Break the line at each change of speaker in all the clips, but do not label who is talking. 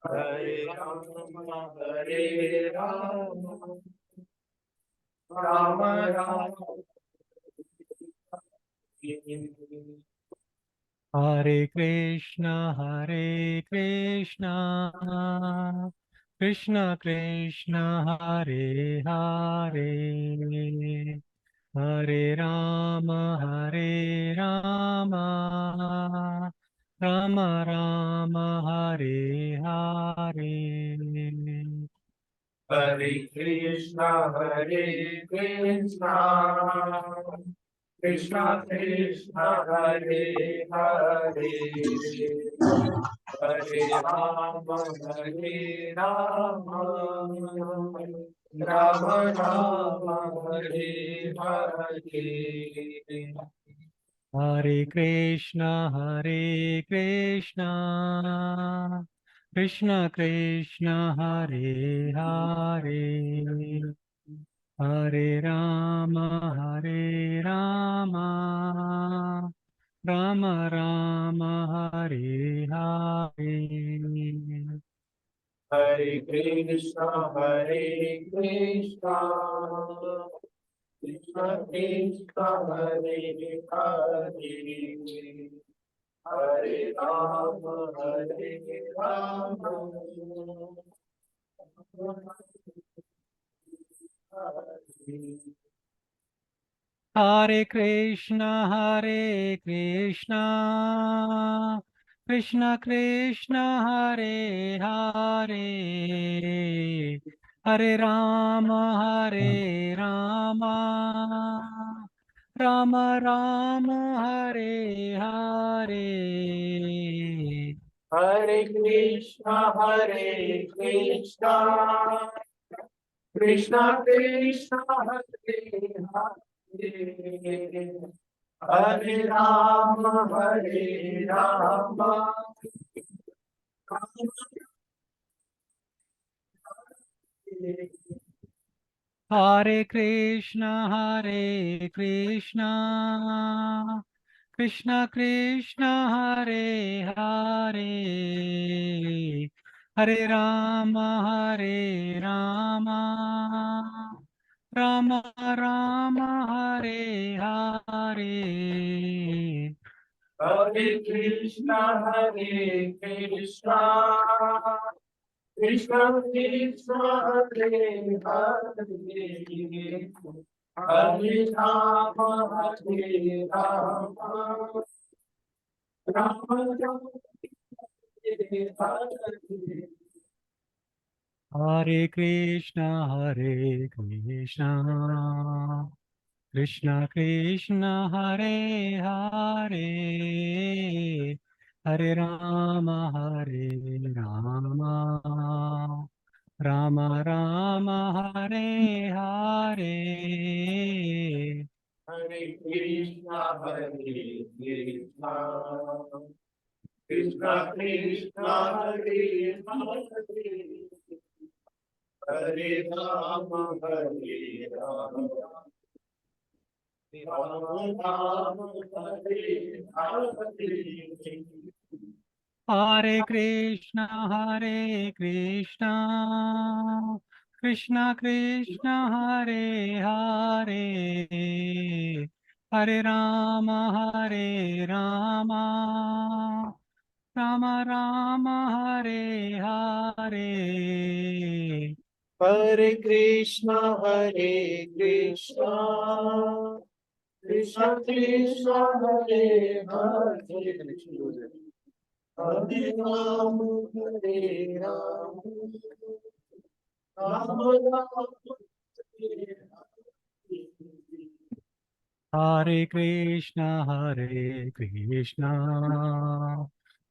Hare Rama, Rama Rama, Hare Krishna, Krishna Krishna, Hare Hare, Hare Rama, Rama Rama, Hare Hare. Hare Krishna, Krishna Krishna, Hare Hare, Hare Rama, Rama Rama, Hare Hare. Hare Krishna, Krishna Krishna, Hare Hare, Hare Rama, Rama Rama, Hare Hare. Hare Krishna, Krishna Krishna, Hare Hare, Hare Rama, Hare Krishna, Krishna Krishna, Hare Hare, Hare Rama, Rama Rama, Hare Hare. Hare Krishna, Krishna Krishna, Hare Hare, Hare Rama, Hare Krishna, Krishna Krishna, Hare Hare, Hare Rama, Rama Rama, Hare Hare. Hare Krishna, Krishna Krishna, Hare Hare, Hare Rama, Rama Rama, Hare Hare. Hare Krishna, Krishna Krishna, Hare Hare, Hare Rama, Rama Rama, Hare Hare. Hare Krishna, Krishna Krishna, Hare Hare, Hare Rama, Rama Rama, Hare Hare. Hare Krishna, Krishna Krishna, Hare Hare, Hare Rama, Rama Rama, Hare Hare. Hare Krishna, Krishna Krishna, Hare Hare, Hare Rama, Rama Rama, Hare Krishna,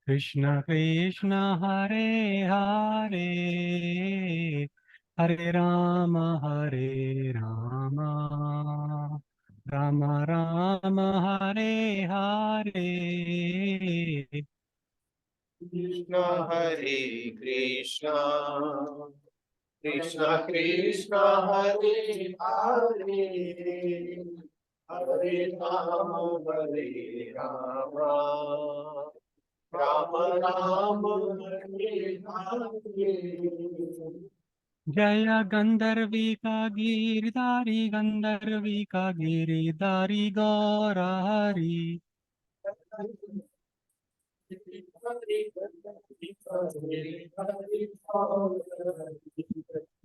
Krishna Krishna, Hare Hare, Hare Rama, Rama Rama, Hare Hare. Krishna, Krishna, Krishna Krishna, Hare Hare, Hare Rama, Ram Ram Hare Hare.
जय गंधर्विका गिरधारी गंधर्विका गिरिधारी गौर हरि।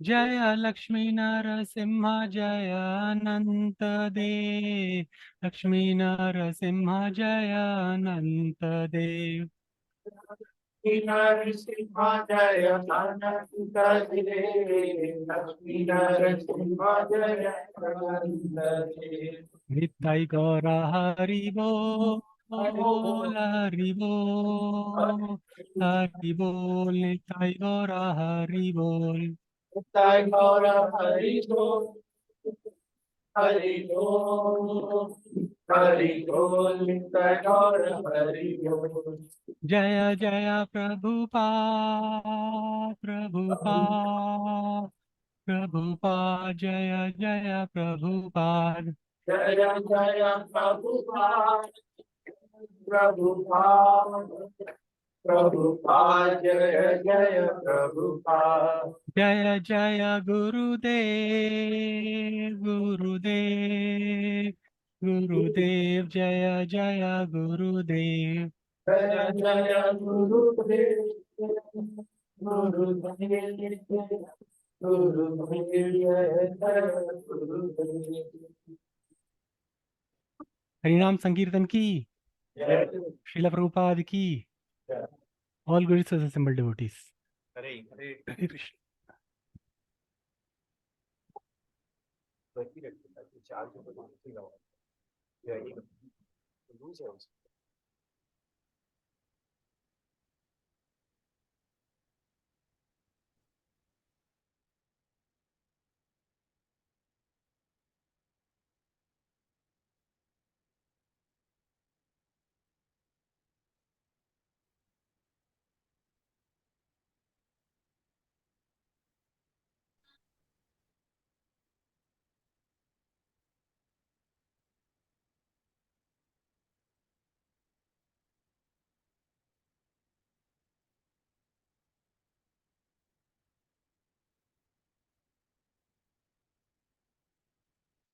जय लक्ष्मी नरसिंह जय अनंत देव। लक्ष्मी नरसिंह जय अनंत देव।
नरसिंह जय अनंत देव। लक्ष्मी नरसिंह जय अनंत देव।
नित्य गौर हरि बोल हरि बोल हरि बोल नित्य गौर हरि बोल।
नित्य गौर हरि बोल हरि बोल हरि बोल नित्य गौर हरि बोल।
जय जय प्रभुपाद प्रभुपाद प्रभुपाद जय जय प्रभुपाद।
जय जय प्रभुपाद प्रभुपाद प्रभुपाद जय जय प्रभुपाद।
जय जय गुरुदेव गुरुदेव गुरुदेव जय जय गुरुदेव।
जय जय गुरुदेव गुरुदेव गुरुदेव जय जय गुरुदेव।
हरिनाम संकीर्तन की
जय
श्रील प्रभुपाद की। All glories to the assembled devotees.
Hare Hare.
Hare Krishna.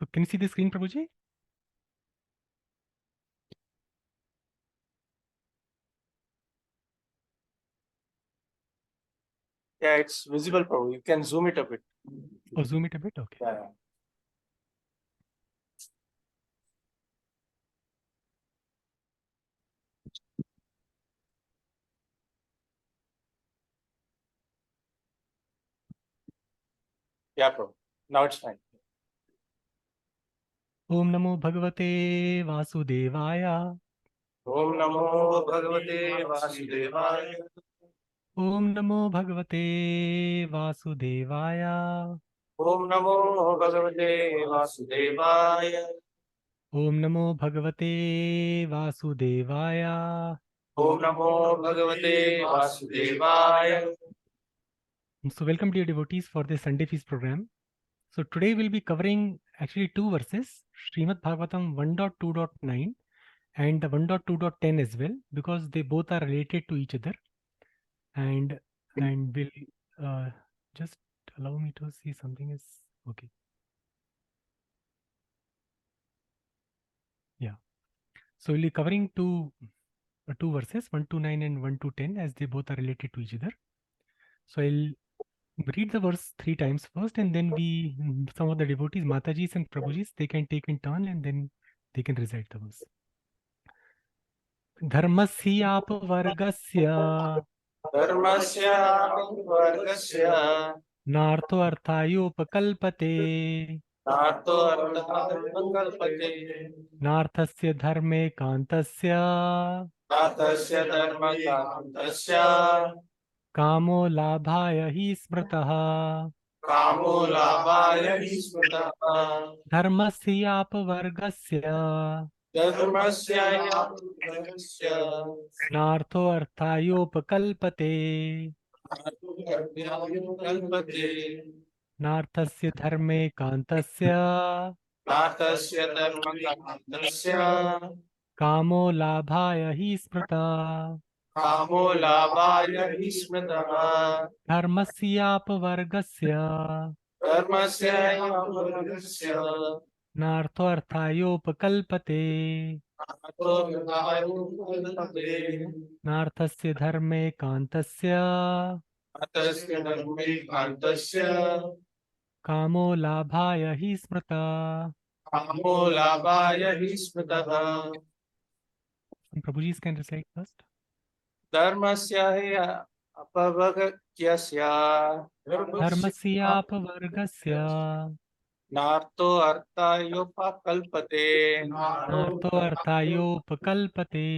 So can you see the screen, Prabhuji?
Yeah, it's visible, Prabhu. You can zoom it a bit.
Oh, zoom it a bit. Okay.
Yeah. Yeah, Prabhu. Now it's fine.
Om Namo Bhagavate Vasudevaya.
Om Namo Bhagavate Vasudevaya.
Om Namo Bhagavate Vasudevaya.
Om Namo Bhagavate Vasudevaya.
Om Namo Bhagavate Vasudevaya.
Om Namo Bhagavate Vasudevaya.
So welcome dear devotees for the Sunday Feast program. So today we'll be covering actually two verses, Srimad Bhagavatam 1.2.9 and 1.2.10 as well, because they both are related to each other. And will just allow me to see something is okay. Yeah. So we'll be covering two verses, 1 to 9 and 1 to 10, as they both are related to each other. So I'll read the verse 3 times first, and then some of the devotees, Matajis and Prabhujis, they can take in turn and then they can recite the verse. Dharmasya
Dharmasya vargasya
nartho arthayopakalpate
narto arthakalpate
नार्थस्य धर्मे कांतस्य
नाथस्य धर्मकान्तस्य
कामो लाभाय हि स्मृतः
कामो लाभाय हि स्मृतः
धर्मस्यापवर्गस्य
धर्मस्य यापवर्गस्य
नार्थो अर्थायोपकल्पते
कल्पते
नार्थस्य धर्मे कांतस्य
नाथस्य धर्मकान्तस्य
कामो लाभाय हि स्मृतः
कामो लाभाय हि स्मृतः
धर्मस्यापवर्गस्य
धर्मस्यापवर्गस्य
नार्थोऽर्थायोपकल्पते
नार्थो विधायोपकल्पते
नार्थस्य धर्मे कान्तस्य
अतस्य धर्मे कान्तस्य
कामो लाभाय हि स्मृता.
कामो लाभाय हि स्मृतः.
Prabhuji can recite first.
धर्मस्य हि अपवर्गस्य
धर्मस्यापवर्गस्य
नार्थो अर्थायोपकल्पते
नार्थोऽर्थायोपकल्पते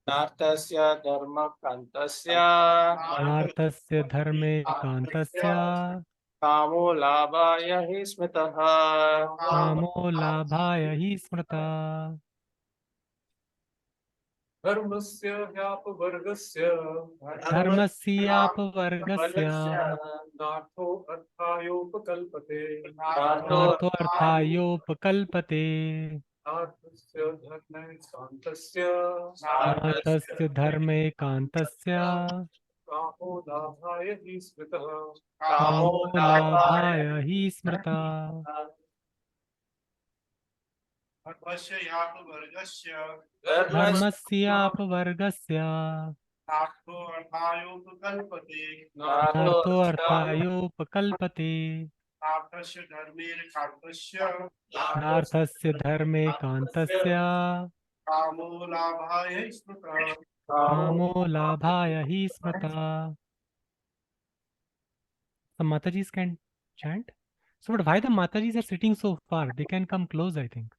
नार्थस्य धर्मकान्तस्य
नार्थस्य धर्मे कान्तस्य
कामो लाभाय हि स्मृतः.
कामो लाभाय हि स्मृता.
धर्मस्य ह्यापवर्गस्य
धर्मस्यापवर्गस्य
नार्थो अर्थायोपकल्पते
नार्थोऽर्थायोपकल्पते
नार्थस्य धर्मे कान्तस्य
नार्थस्य धर्मे कान्तस्य
कामो लाभाय हि स्मृतः.
कामो लाभाय हि स्मृता. धर्मस्यापवर्गस्य नार्थोऽर्थायोपकल्पते नार्थस्य धर्मे कान्तस्य
कामो लाभाय स्मृतः.
कामो लाभाय हि स्मृता. The Matajis can chant. So, but why the Matajis are sitting so far? They can come close, I think.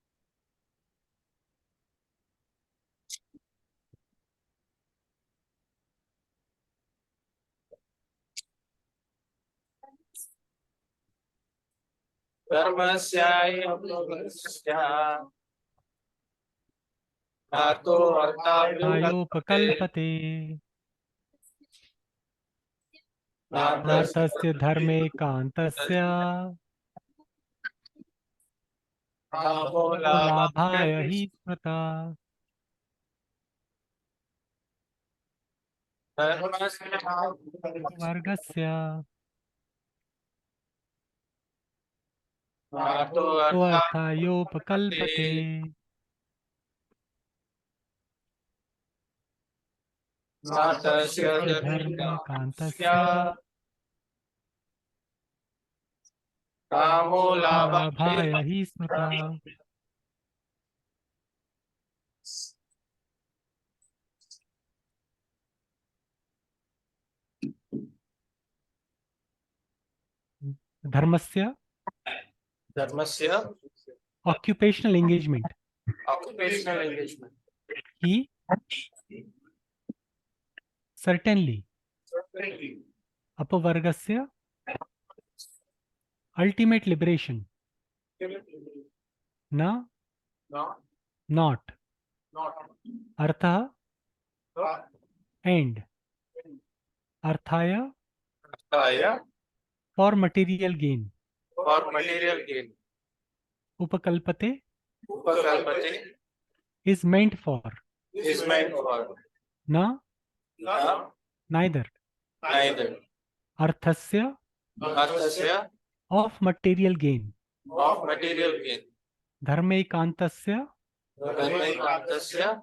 धर्मस्यापवर्गस्य नार्थो
अर्थायोपकल्पते नार्थस्य धर्मे कान्तस्य
कामो
लाभाय हि स्मृता. वर्गस्य अर्थायोपकल्पते नार्थस्य धर्मे कान्तस्य
कामो
लाभाय हि स्मृता. धर्मस्य
धर्मस्य
occupational engagement.
occupational engagement.
He certainly apavargasya ultimate liberation. Na not artha and arthaya for material gain.
For material gain.
Upakalpate
Upakalpate
is meant for.
is meant for.
Na
Neither.
Arthasya
Arthasya
of material gain.
of material gain.
Dharmaikantasya
Dharmaikantasya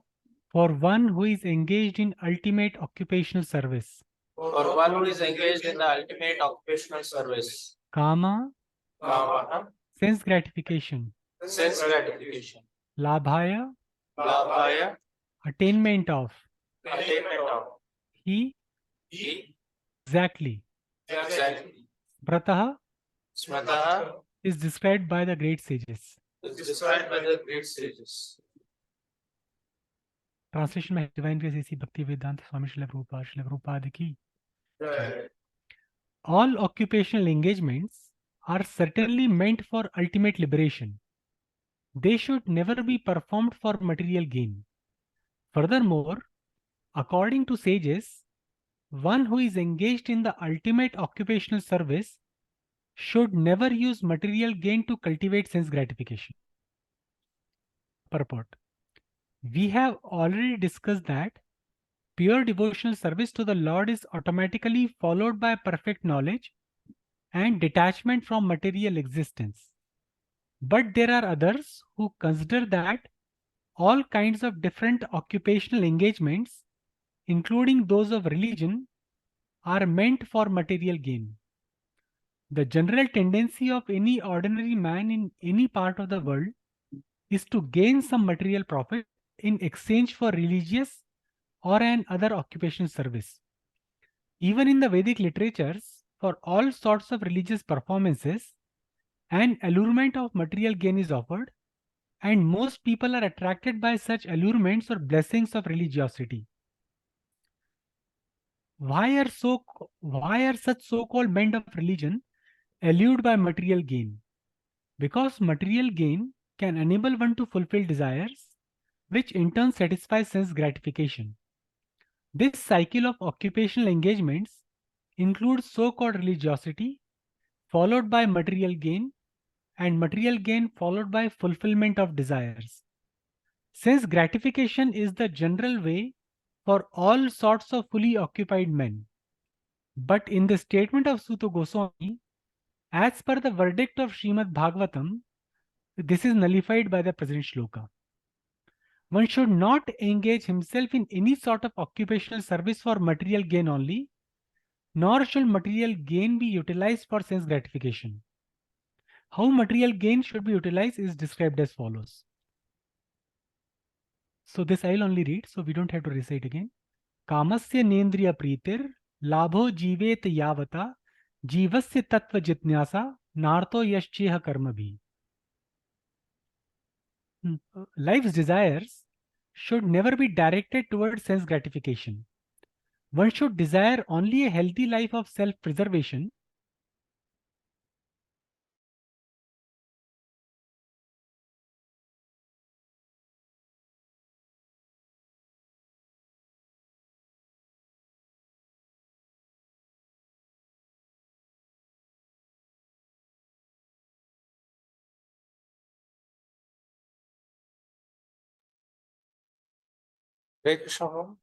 for one who is engaged in ultimate occupational service.
for one who is engaged in the ultimate occupational service.
Kama
Kama
sense gratification.
sense gratification.
Labhaya
Labhaya
attainment of.
attainment of.
He exactly.
Exactly.
Brataha
Smrataha
is described by the great sages.
is described by the great sages.
Translation में Divine Grace AC Bhakti Vedanta Swami Srila Prabhupada की. All occupational engagements are certainly meant for ultimate liberation. They should never be performed for material gain. Furthermore, according to sages, one who is engaged in the ultimate occupational service should never use material gain to cultivate sense gratification. Purport. We have already discussed that pure devotional service to the Lord is automatically followed by perfect knowledge and detachment from material existence. But there are others who consider that all kinds of different occupational engagements, including those of religion, are meant for material gain. The general tendency of any ordinary man in any part of the world is to gain some material profit in exchange for religious or an other occupational service. Even in the Vedic literatures, for all sorts of religious performances, an allurement of material gain is offered, and most people are attracted by such allurements or blessings of religiosity. Why are such so-called men of religion allured by material gain? Because material gain can enable one to fulfill desires, which in turn satisfies sense gratification. This cycle of occupational engagements includes so-called religiosity, followed by material gain, and material gain followed by fulfillment of desires. Sense gratification is the general way for all sorts of fully occupied men. But in the statement of Suta Goswami, as per the verdict of Srimad Bhagavatam, this is nullified by the present shloka. One should not engage himself in any sort of occupational service for material gain only, nor should material gain be utilized for sense gratification. How material gain should be utilized is described as follows. So this I'll only read, so we don't have to recite again. Kamasya nendriya pritir labho jivet yavata जीवस्य तत्व जिज्ञासा नार्तो यश्चेह कर्म भी. Life's desires should never be directed towards sense gratification. One should desire only a healthy life of self-preservation
Hare Krishna, Prabhu.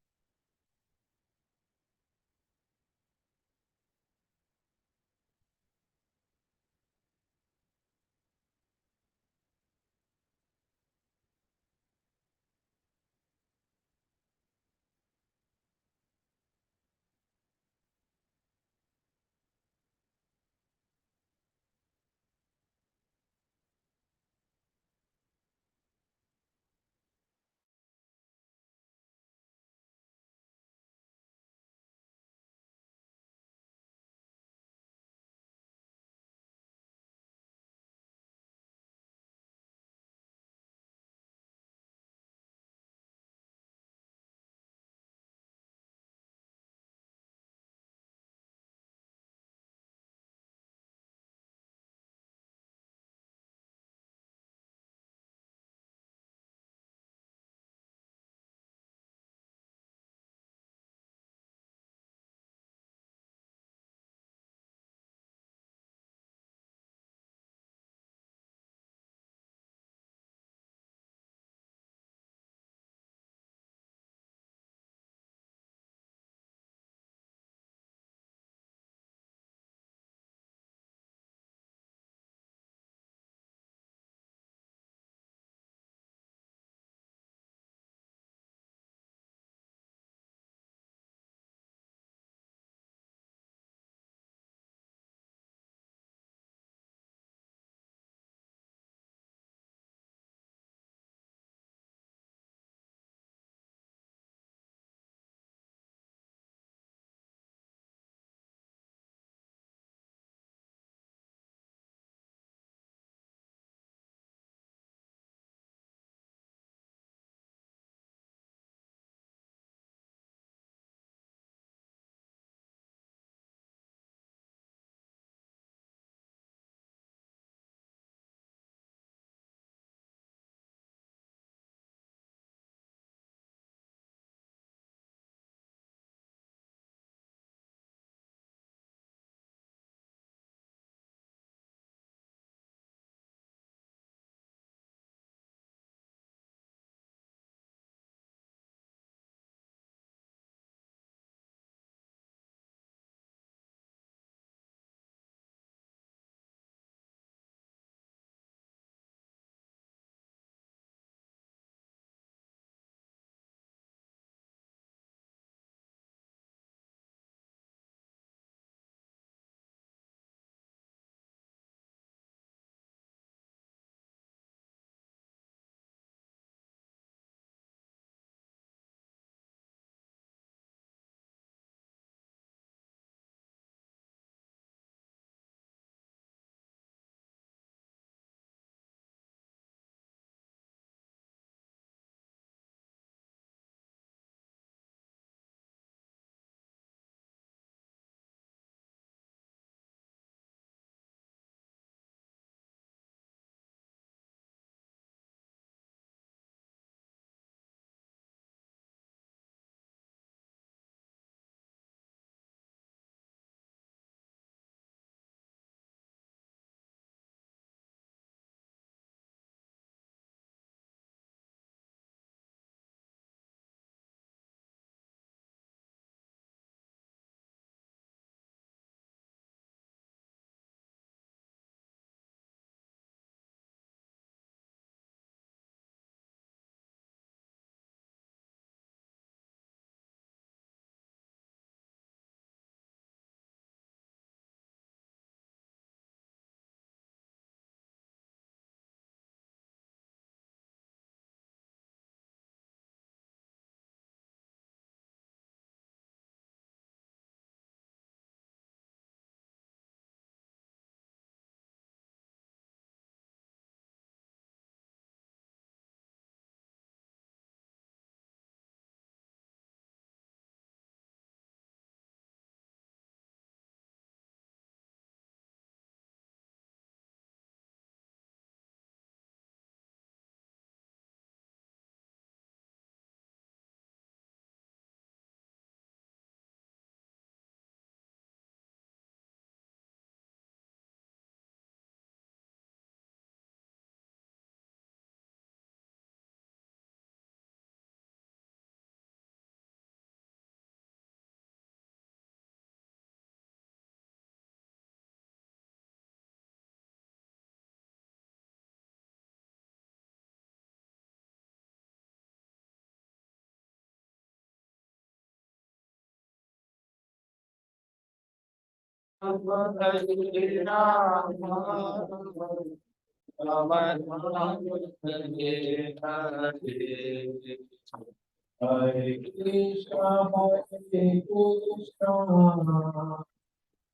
Hare Krishna, Hare Krishna,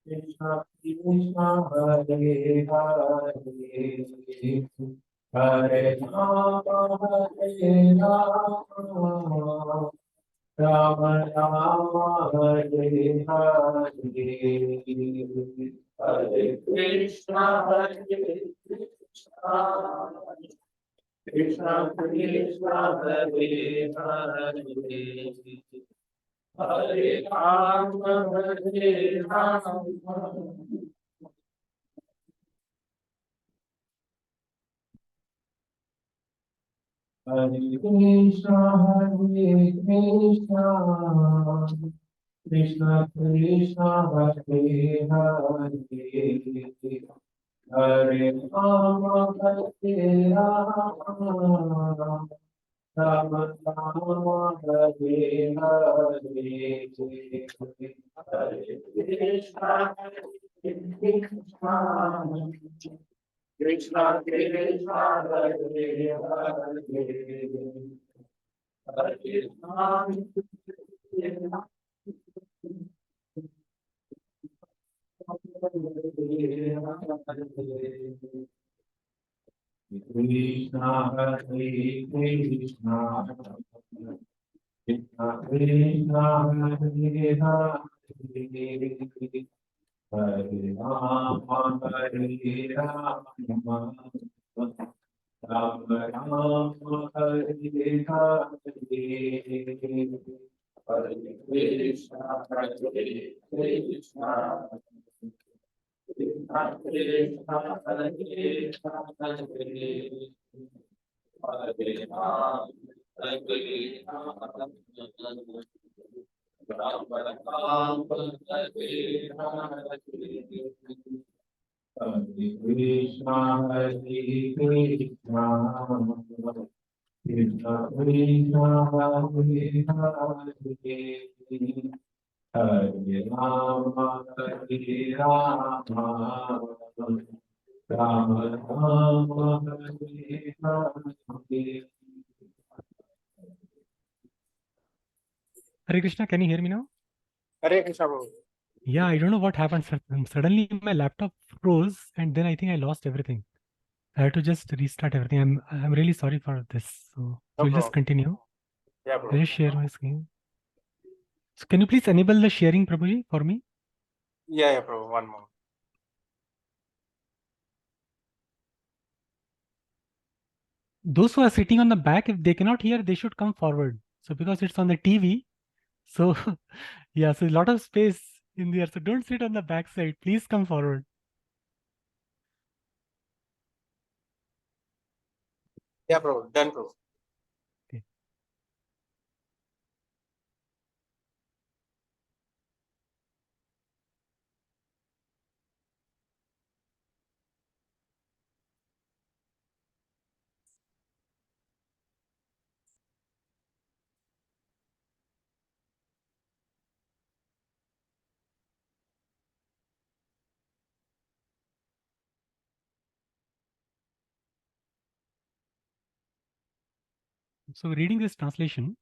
Krishna Krishna, Hare Hare, Hare Rama, Hare Rama, Rama Rama, Hare Hare, Hare Krishna, Hare Krishna, Krishna Krishna, Hare Hare, Hare Rama, Hare Rama. Hare Krishna, Hare Krishna, Krishna Krishna, Hare Hare, Hare Rama, Hare Rama, Rama Rama, Hare Hare, Hare Krishna, Hare Krishna, Krishna Krishna, Hare Hare, Hare Rama, Krishna, Hare Krishna, Krishna Krishna, Hare Hare, Hare Rama, Hare Rama, Rama Rama, Hare Hare, Hare Krishna, Hare Krishna, Krishna Krishna, Hare Hare, Hare Rama, Hare Rama, Rama Rama, Hare Hare, Hare Krishna, Hare Krishna, Krishna Krishna, Hare Hare, Hare Rama, Hare Rama, Rama Rama, Hare Hare.
Hare Krishna, can you hear me now?
Hare Krishna, Prabhu.
Yeah, I don't know what happened. Suddenly my laptop froze and then I think I lost everything. I had to just restart everything. I'm really sorry for this. So
No
we'll just
problem.
continue.
Yeah,
I'll
Prabhu.
just share my screen. So can you please enable the sharing, Prabhuji, for me?
Yeah, Prabhu. One more.
Those who are sitting on the back, if they cannot hear, they should come forward. So because it's on the TV, so yeah, so a lot of space in there. So don't sit on the back side. Please come forward.
Yeah, Prabhu. Done, Prabhu.
Okay. So reading this translation,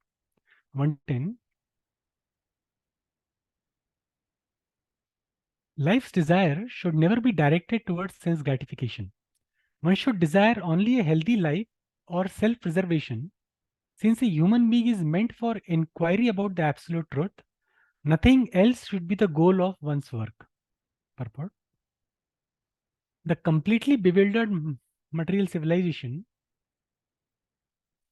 110. Life's desire should never be directed towards sense gratification. One should desire only a healthy life or self-preservation. Since a human being is meant for inquiry about the absolute truth, nothing else should be the goal of one's work. Purport. The completely bewildered material civilization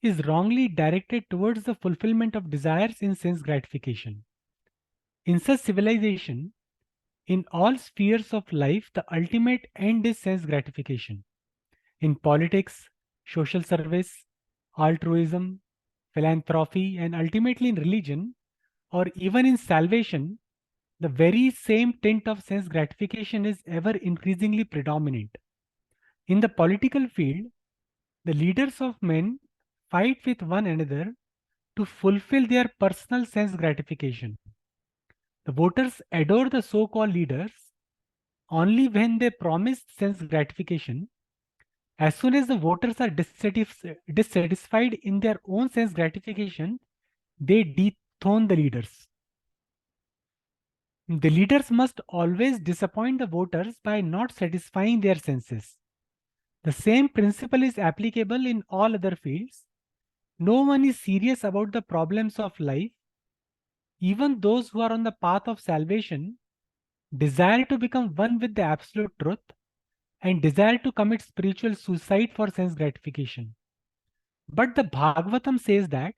is wrongly directed towards the fulfillment of desires in sense gratification. In such civilization, in all spheres of life, the ultimate end is sense gratification. In politics, social service, altruism, philanthropy, and ultimately in religion, or even in salvation, the very same tint of sense gratification is ever increasingly predominant. In the political field, the leaders of men fight with one another to fulfill their personal sense gratification. The voters adore the so-called leaders only when they promise sense gratification. As soon as the voters are dissatisfied in their own sense gratification, they dethrone the leaders. The leaders must always disappoint the voters by not satisfying their senses. The same principle is applicable in all other fields. No one is serious about the problems of life. Even those who are on the path of salvation desire to become one with the absolute truth and desire to commit spiritual suicide for sense gratification. But the Bhagavatam says that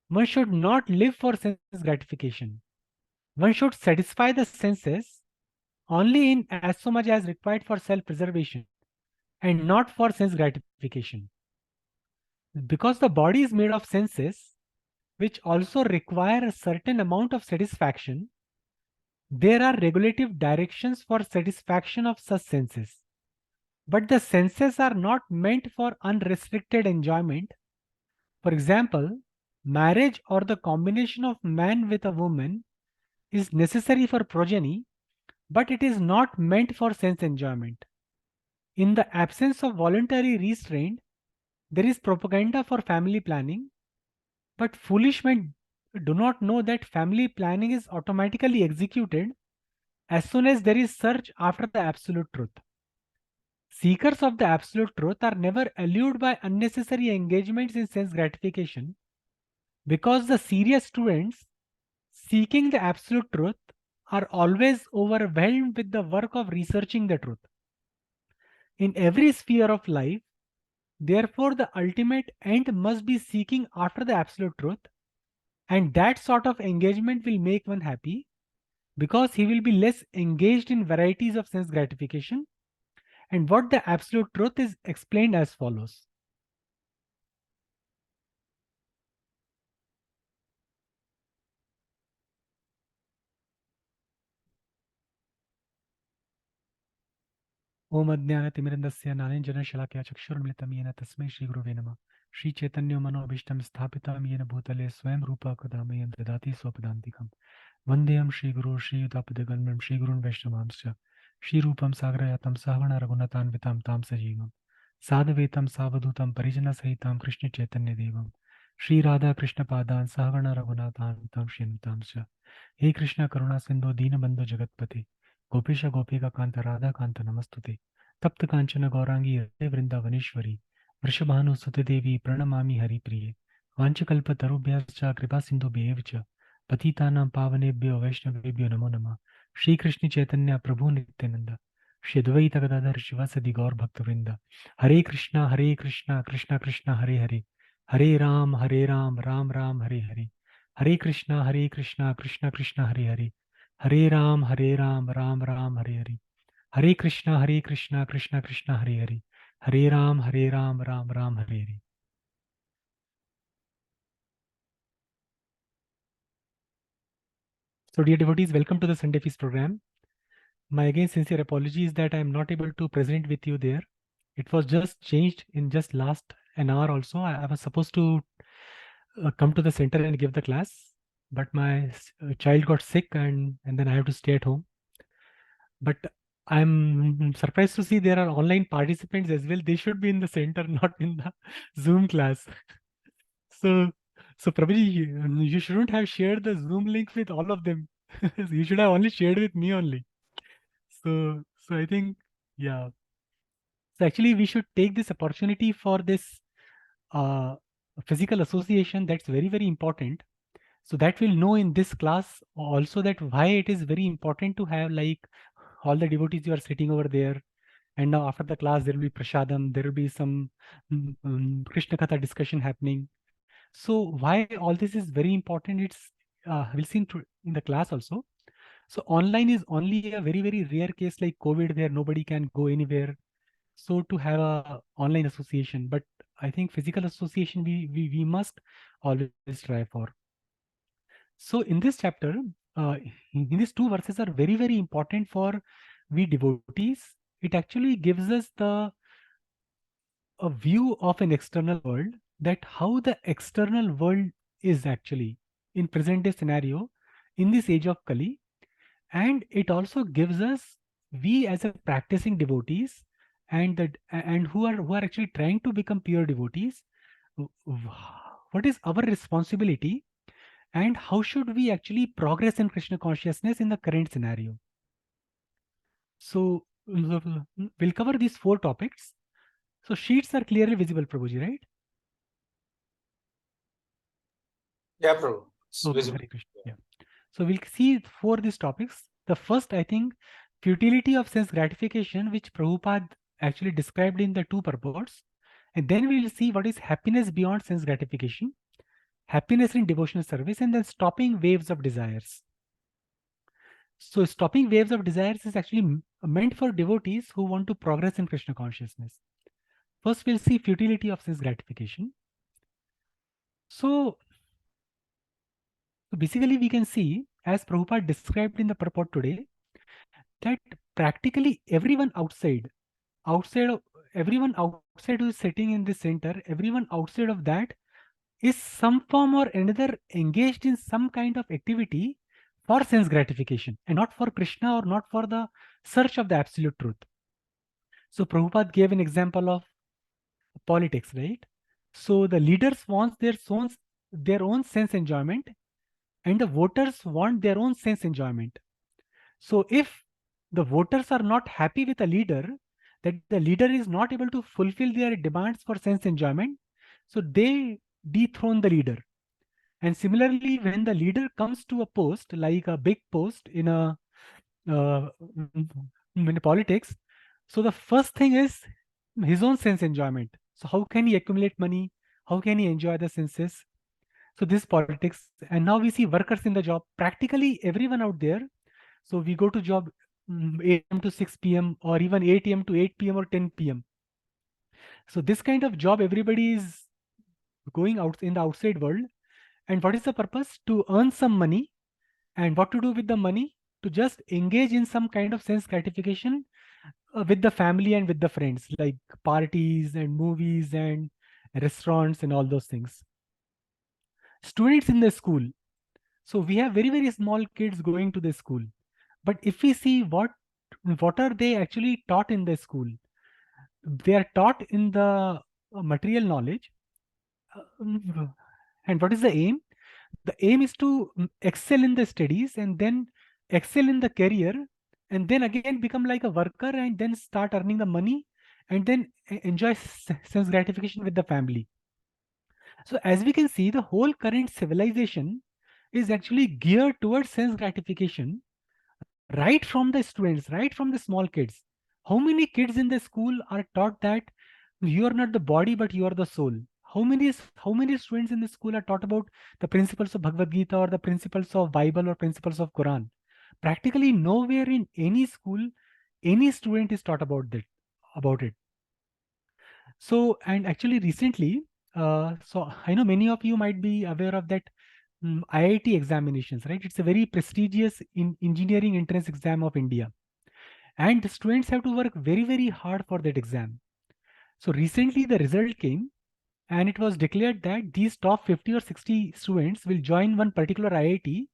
one should not live for sense gratification. One should satisfy the senses only in as so much as required for self-preservation and not for sense gratification. Because the body is made of senses, which also require a certain amount of satisfaction, there are regulative directions for satisfaction of such senses. But the senses are not meant for unrestricted enjoyment. For example, marriage or the combination of man with a woman is necessary for progeny, but it is not meant for sense enjoyment. In the absence of voluntary restraint, there is propaganda for family planning, but foolish men do not know that family planning is automatically executed as soon as there is search after the absolute truth. Seekers of the absolute truth are never allured by unnecessary engagements in sense gratification because the serious students seeking the absolute truth are always overwhelmed with the work of researching the truth. In every sphere of life, therefore, the ultimate end must be seeking after the absolute truth, and that sort of engagement will make one happy because he will be less engaged in varieties of sense gratification. And what the absolute truth is explained as follows. Om Adhyana Timirandasya Nalinjana Shalakya Chakshurmilitam Yena Tasmai Shri Guruve Namah Shri Chaitanya Manobhishtam Sthapitam Yena Bhutale Swayam Rupa Kadamayam Dadati Swapadantikam Vandeyam Shri Guru Shri Yudapadagambam Shri Gurun Vaishnavamscha Shri Rupam Sagrayatam Savana Raghunatanvitam Tam Sajivam Sadhavetam Savadutam Parijana Sahitam Krishna Chaitanya Devam Shri Radha Krishna Padan Savana Raghunathanvitam Shri He Krishna Karuna Sindhu Deenabandhu Jagatpate Gopesh गोपिका कांत राधा कांत नमस्तुते तप्त कांचन गौरांगी हरे वृंदावनेश्वरी वृषभानुसुते देवी प्रणमामि हरिप्रिये वाञ्छकल्पतरुभ्यश्च कृपा सिन्धुभ्येव च पतितानां पावनेभ्यो वैष्णवेभ्यो नमो नमः श्री कृष्ण चैतन्य प्रभु नित्यानंद श्री अद्वैत गदाधर शिवासदि गौर भक्तवृंद हरे Krishna Krishna Krishna Hare Hare Hare Ram Ram Ram Hare Hare Hare Krishna Krishna Krishna Hare Hare Hare Ram, Ram Ram, Hare Hare. Hare Krishna, Krishna Krishna, Hare Hare. Hare Ram, Ram Ram, Hare Hare. So dear devotees, welcome to the Sunday Feast program. My again sincere apologies that I am not able to present with you there. It was just changed in just last an hour also. I was supposed to come to the center and give the class, but my child got sick and then I have to stay at home. But I'm surprised to see there are online participants as well. They should be in the center, not in the Zoom class. So, Prabhuji, you shouldn't have shared the Zoom link with all of them. You should have only shared with me only. So I think, yeah. So actually, we should take this opportunity for this physical association. That's very, very important. So that we'll know in this class also that why it is very important to have like all the devotees you are sitting over there. And now after the class, there will be prasadam, there will be some Krishna Katha discussion happening. So why all this is very important, it's we'll see in the class also. So online is only a very, very rare case like COVID where nobody can go anywhere. So to have a online association, but I think physical association we must always try for. So in this chapter, in these two verses are very, very important for we devotees. It actually gives us a view of an external world, that how the external world is actually in present day scenario in this age of Kali. And it also gives us we as a practicing devotees and who are actually trying to become pure devotees, what is our responsibility and how should we actually progress in Krishna consciousness in the current scenario? So we'll cover these 4 topics. So sheets are clearly visible, Prabhuji, right?
Yeah, Prabhu. It's
Okay,
visible.
Hare Krishna. Yeah. So we'll see 4 these topics. The first, I think, futility of sense gratification, which Prabhupada actually described in the 2 purports. And then we'll see what is happiness beyond sense gratification, happiness in devotional service, and then stopping waves of desires. So stopping waves of desires is actually meant for devotees who want to progress in Krishna consciousness. First, we'll see futility of sense gratification. So basically, we can see, as Prabhupada described in the purport today, that practically everyone outside of everyone outside who is sitting in the center, everyone outside of that is some form or another engaged in some kind of activity for sense gratification and not for Krishna or not for the search of the absolute truth. So Prabhupada gave an example of politics, right? So the leaders want their own sense enjoyment and the voters want their own sense enjoyment. So if the voters are not happy with a leader, that the leader is not able to fulfill their demands for sense enjoyment, so they dethrone the leader. And similarly, when the leader comes to a post, like a big post uh, in politics, so the first thing is his own sense enjoyment. So how can he accumulate money? How can he enjoy the senses? So this politics. And now we see workers in the job. Practically everyone out there. So we go to job 8 a.m. to 6 p.m. or even 8 a.m. to 8 p.m. or 10 p.m. So this kind of job, everybody is going out in the outside world. And what is the purpose? To earn some money. And what to do with the money? To just engage in some kind of sense gratification with the family and with the friends, like parties and movies and restaurants and all those things. Students in the school. So we have very, very small kids going to the school. But if we see what are they actually taught in the school? They are taught in the material knowledge. And what is the aim? The aim is to excel in the studies and then excel in the career and then again become like a worker and then start earning the money and then enjoy sense gratification with the family. So as we can see, the whole current civilization is actually geared towards sense gratification right from the students, right from the small kids. How many kids in the school are taught that you are not the body, but you are the soul? How many students in the school are taught about the principles of Bhagavad Gita or the principles of Bible or principles of Quran? Practically nowhere in any school, any student is taught about it. So, and actually recently, so I know many of you might be aware of that IIT examinations, right? It's a very prestigious engineering entrance exam of India. And the students have to work very, very hard for that exam. So recently the result came and it was declared that these top 50 or 60 students will join one particular IIT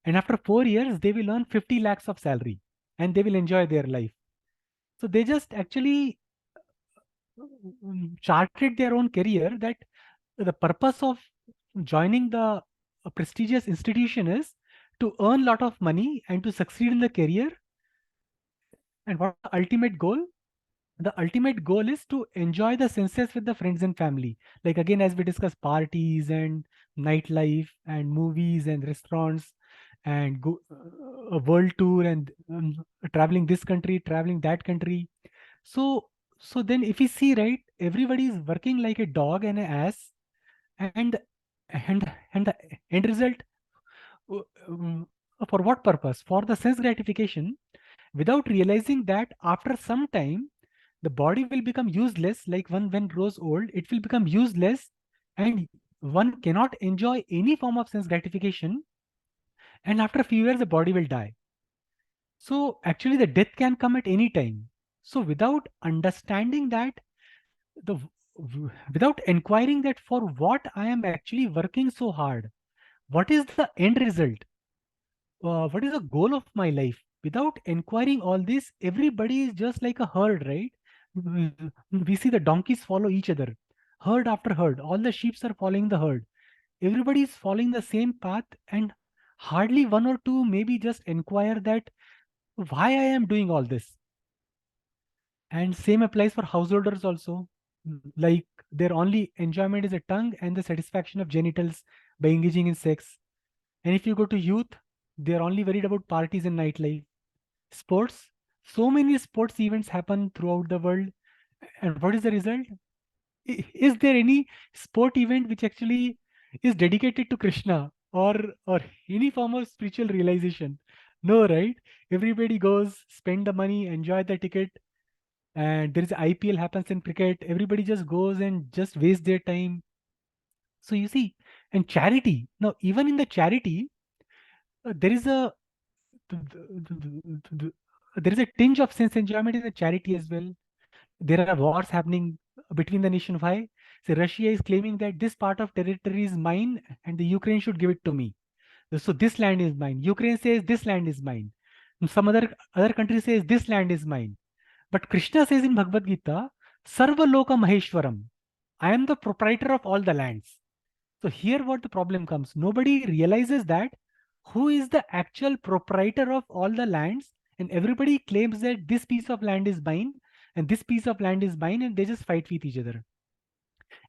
and after 4 years, they will earn 50 lakhs of salary and they will enjoy their life. So they just actually charted their own career that the purpose of joining the prestigious institution is to earn a lot of money and to succeed in the career. And what the ultimate goal? The ultimate goal is to enjoy the senses with the friends and family. Like again, as we discussed, parties and nightlife and movies and restaurants and go a world tour and traveling this country, traveling that country. So then if we see, right, everybody is working like a dog and an ass, and and the end result uh, um, for what purpose? For the sense gratification, without realizing that after some time the body will become useless. Like when grows old, it will become useless, and one cannot enjoy any form of sense gratification. And after a few years, the body will die. So actually, the death can come at any time. So without understanding that, the without inquiring that for what I am actually working so hard, what is the end result? What is the goal of my life? without inquiring all this, everybody is just like a herd, right? We see the donkeys follow each other, herd after herd. All the sheep are following the herd. Everybody is following the same path, and hardly one or two maybe just inquire that why I am doing all this. And same applies for householders also. Like their only enjoyment is the tongue and the satisfaction of genitals by engaging in sex. And if you go to youth, they're only worried about parties and nightlife. Sports, so many sports events happen throughout the world. And what is the result? Is there any sport event which actually is dedicated to Krishna or any form of spiritual realization? No, right? Everybody goes, spend the money, enjoy the ticket, and there is IPL happens in cricket. Everybody just goes and just waste their time. So you see, and charity. Now, even in the charity, there is a there is a tinge of sense enjoyment in the charity as well. There are wars happening between the nation. Why? So Russia is claiming that this part of territory is mine and the Ukraine should give it to me. So this land is mine. Ukraine says this land is mine. Some other country says this land is mine. But Krishna says in Bhagavad Gita, Sarva Loka Maheshwaram. I am the proprietor of all the lands. So here what the problem comes. Nobody realizes that who is the actual proprietor of all the lands, and everybody claims that this piece of land is mine and this piece of land is mine, and they just fight with each other.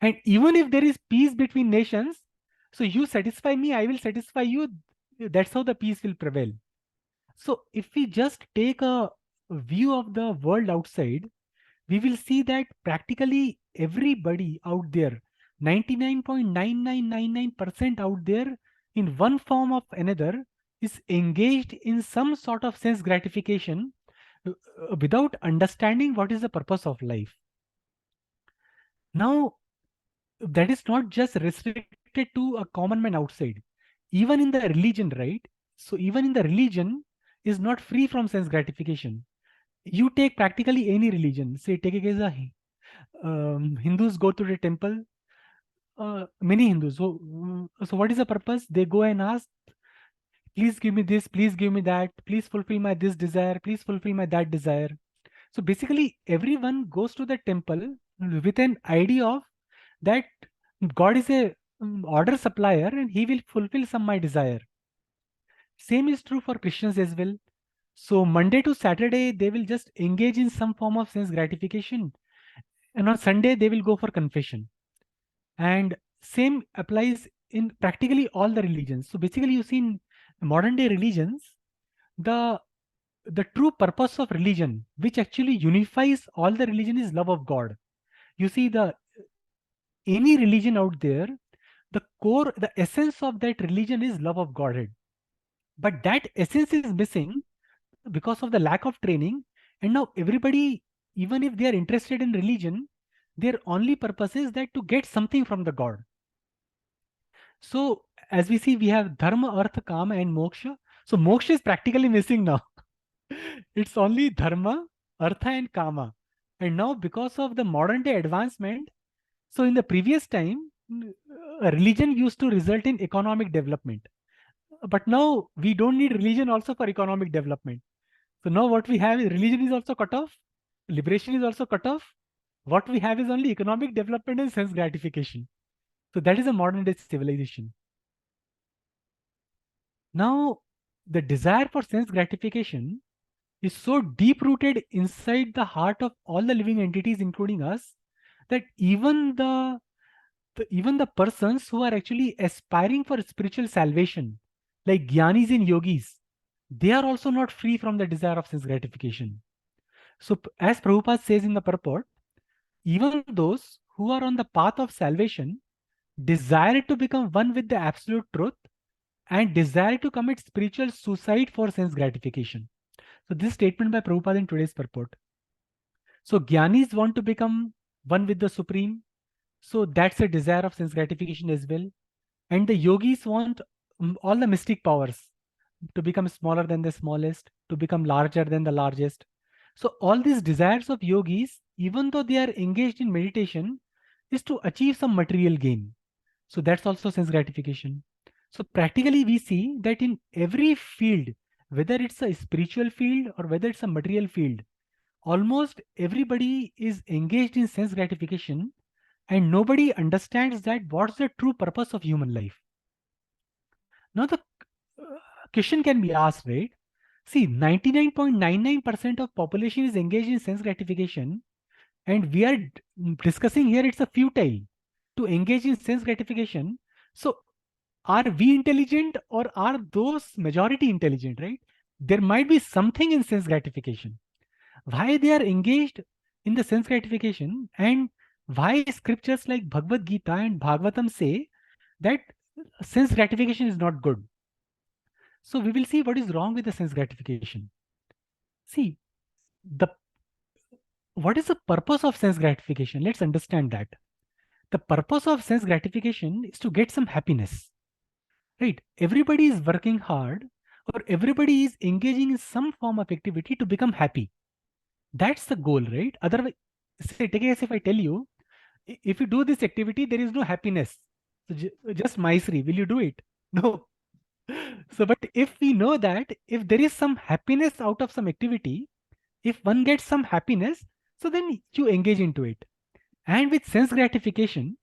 And even if there is peace between nations, so you satisfy me, I will satisfy you. That's how the peace will prevail. So if we just take a view of the world outside, we will see that practically everybody out there, 99.9999% out there, in one form or another, is engaged in some sort of sense gratification without understanding what is the purpose of life. Now, that is not just restricted to a common man outside. Even in the religion, right? So even in the religion is not free from sense gratification. You take practically any religion. Say, take a case of Hindus go to the temple. Many Hindus. So what is the purpose? They go and ask, please give me this, please give me that, please fulfill my this desire, please fulfill my that desire. So basically, everyone goes to the temple with an idea of that God is a order supplier and he will fulfill some my desire. Same is true for Christians as well. So Monday to Saturday, they will just engage in some form of sense gratification. And on Sunday, they will go for confession. And same applies in practically all the religions. So basically, you see in modern day religions, the true purpose of religion, which actually unifies all the religion, is love of God. You see, any religion out there, the core, the essence of that religion is love of Godhead. But that essence is missing because of the lack of training. And now everybody, even if they are interested in religion, their only purpose is that to get something from the God. So as we see, we have dharma, artha, kama, and moksha. So moksha is practically missing now. It's only dharma, artha, and kama. And now because of the modern day advancement, so in the previous time, religion used to result in economic development. But now we don't need religion also for economic development. So now what we have is religion is also cut off, liberation is also cut off. What we have is only economic development and sense gratification. So that is a modern day civilization. Now, the desire for sense gratification is so deep rooted inside the heart of all the living entities, including us, that even the persons who are actually aspiring for spiritual salvation, like jnanis and yogis, they are also not free from the desire of sense gratification. So as Prabhupada says in the purport, even those who are on the path of salvation desire to become one with the absolute truth and desire to commit spiritual suicide for sense gratification. So this statement by Prabhupada in today's purport. So jnanis want to become one with the Supreme. So that's a desire of sense gratification as well. And the yogis want all the mystic powers to become smaller than the smallest, to become larger than the largest. So all these desires of yogis, even though they are engaged in meditation, is to achieve some material gain. So that's also sense gratification. So practically we see that in every field whether it's a spiritual field or whether it's a material field, almost everybody is engaged in sense gratification, and nobody understands that what's the true purpose of human life. Now the question can be asked, right? See, 99.99% of population is engaged in sense gratification, and we are discussing here it's a futile to engage in sense gratification. So are we intelligent or are those majority intelligent, right? There might be something in sense gratification. Why they are engaged in the sense gratification, and why scriptures like Bhagavad Gita and Bhagavatam say that sense gratification is not good. So we will see what is wrong with the sense gratification. See, the what is the purpose of sense gratification? Let's understand that. The purpose of sense gratification is to get some happiness, right? Everybody is working hard, or everybody is engaging in some form of activity to become happy. That's the goal, right? Otherwise, say, take a guess, if I tell you, if you do this activity, there is no happiness. So just misery. Will you do it? No. So, but if we know that if there is some happiness out of some activity, if one gets some happiness, so then you engage into it. And with sense gratification,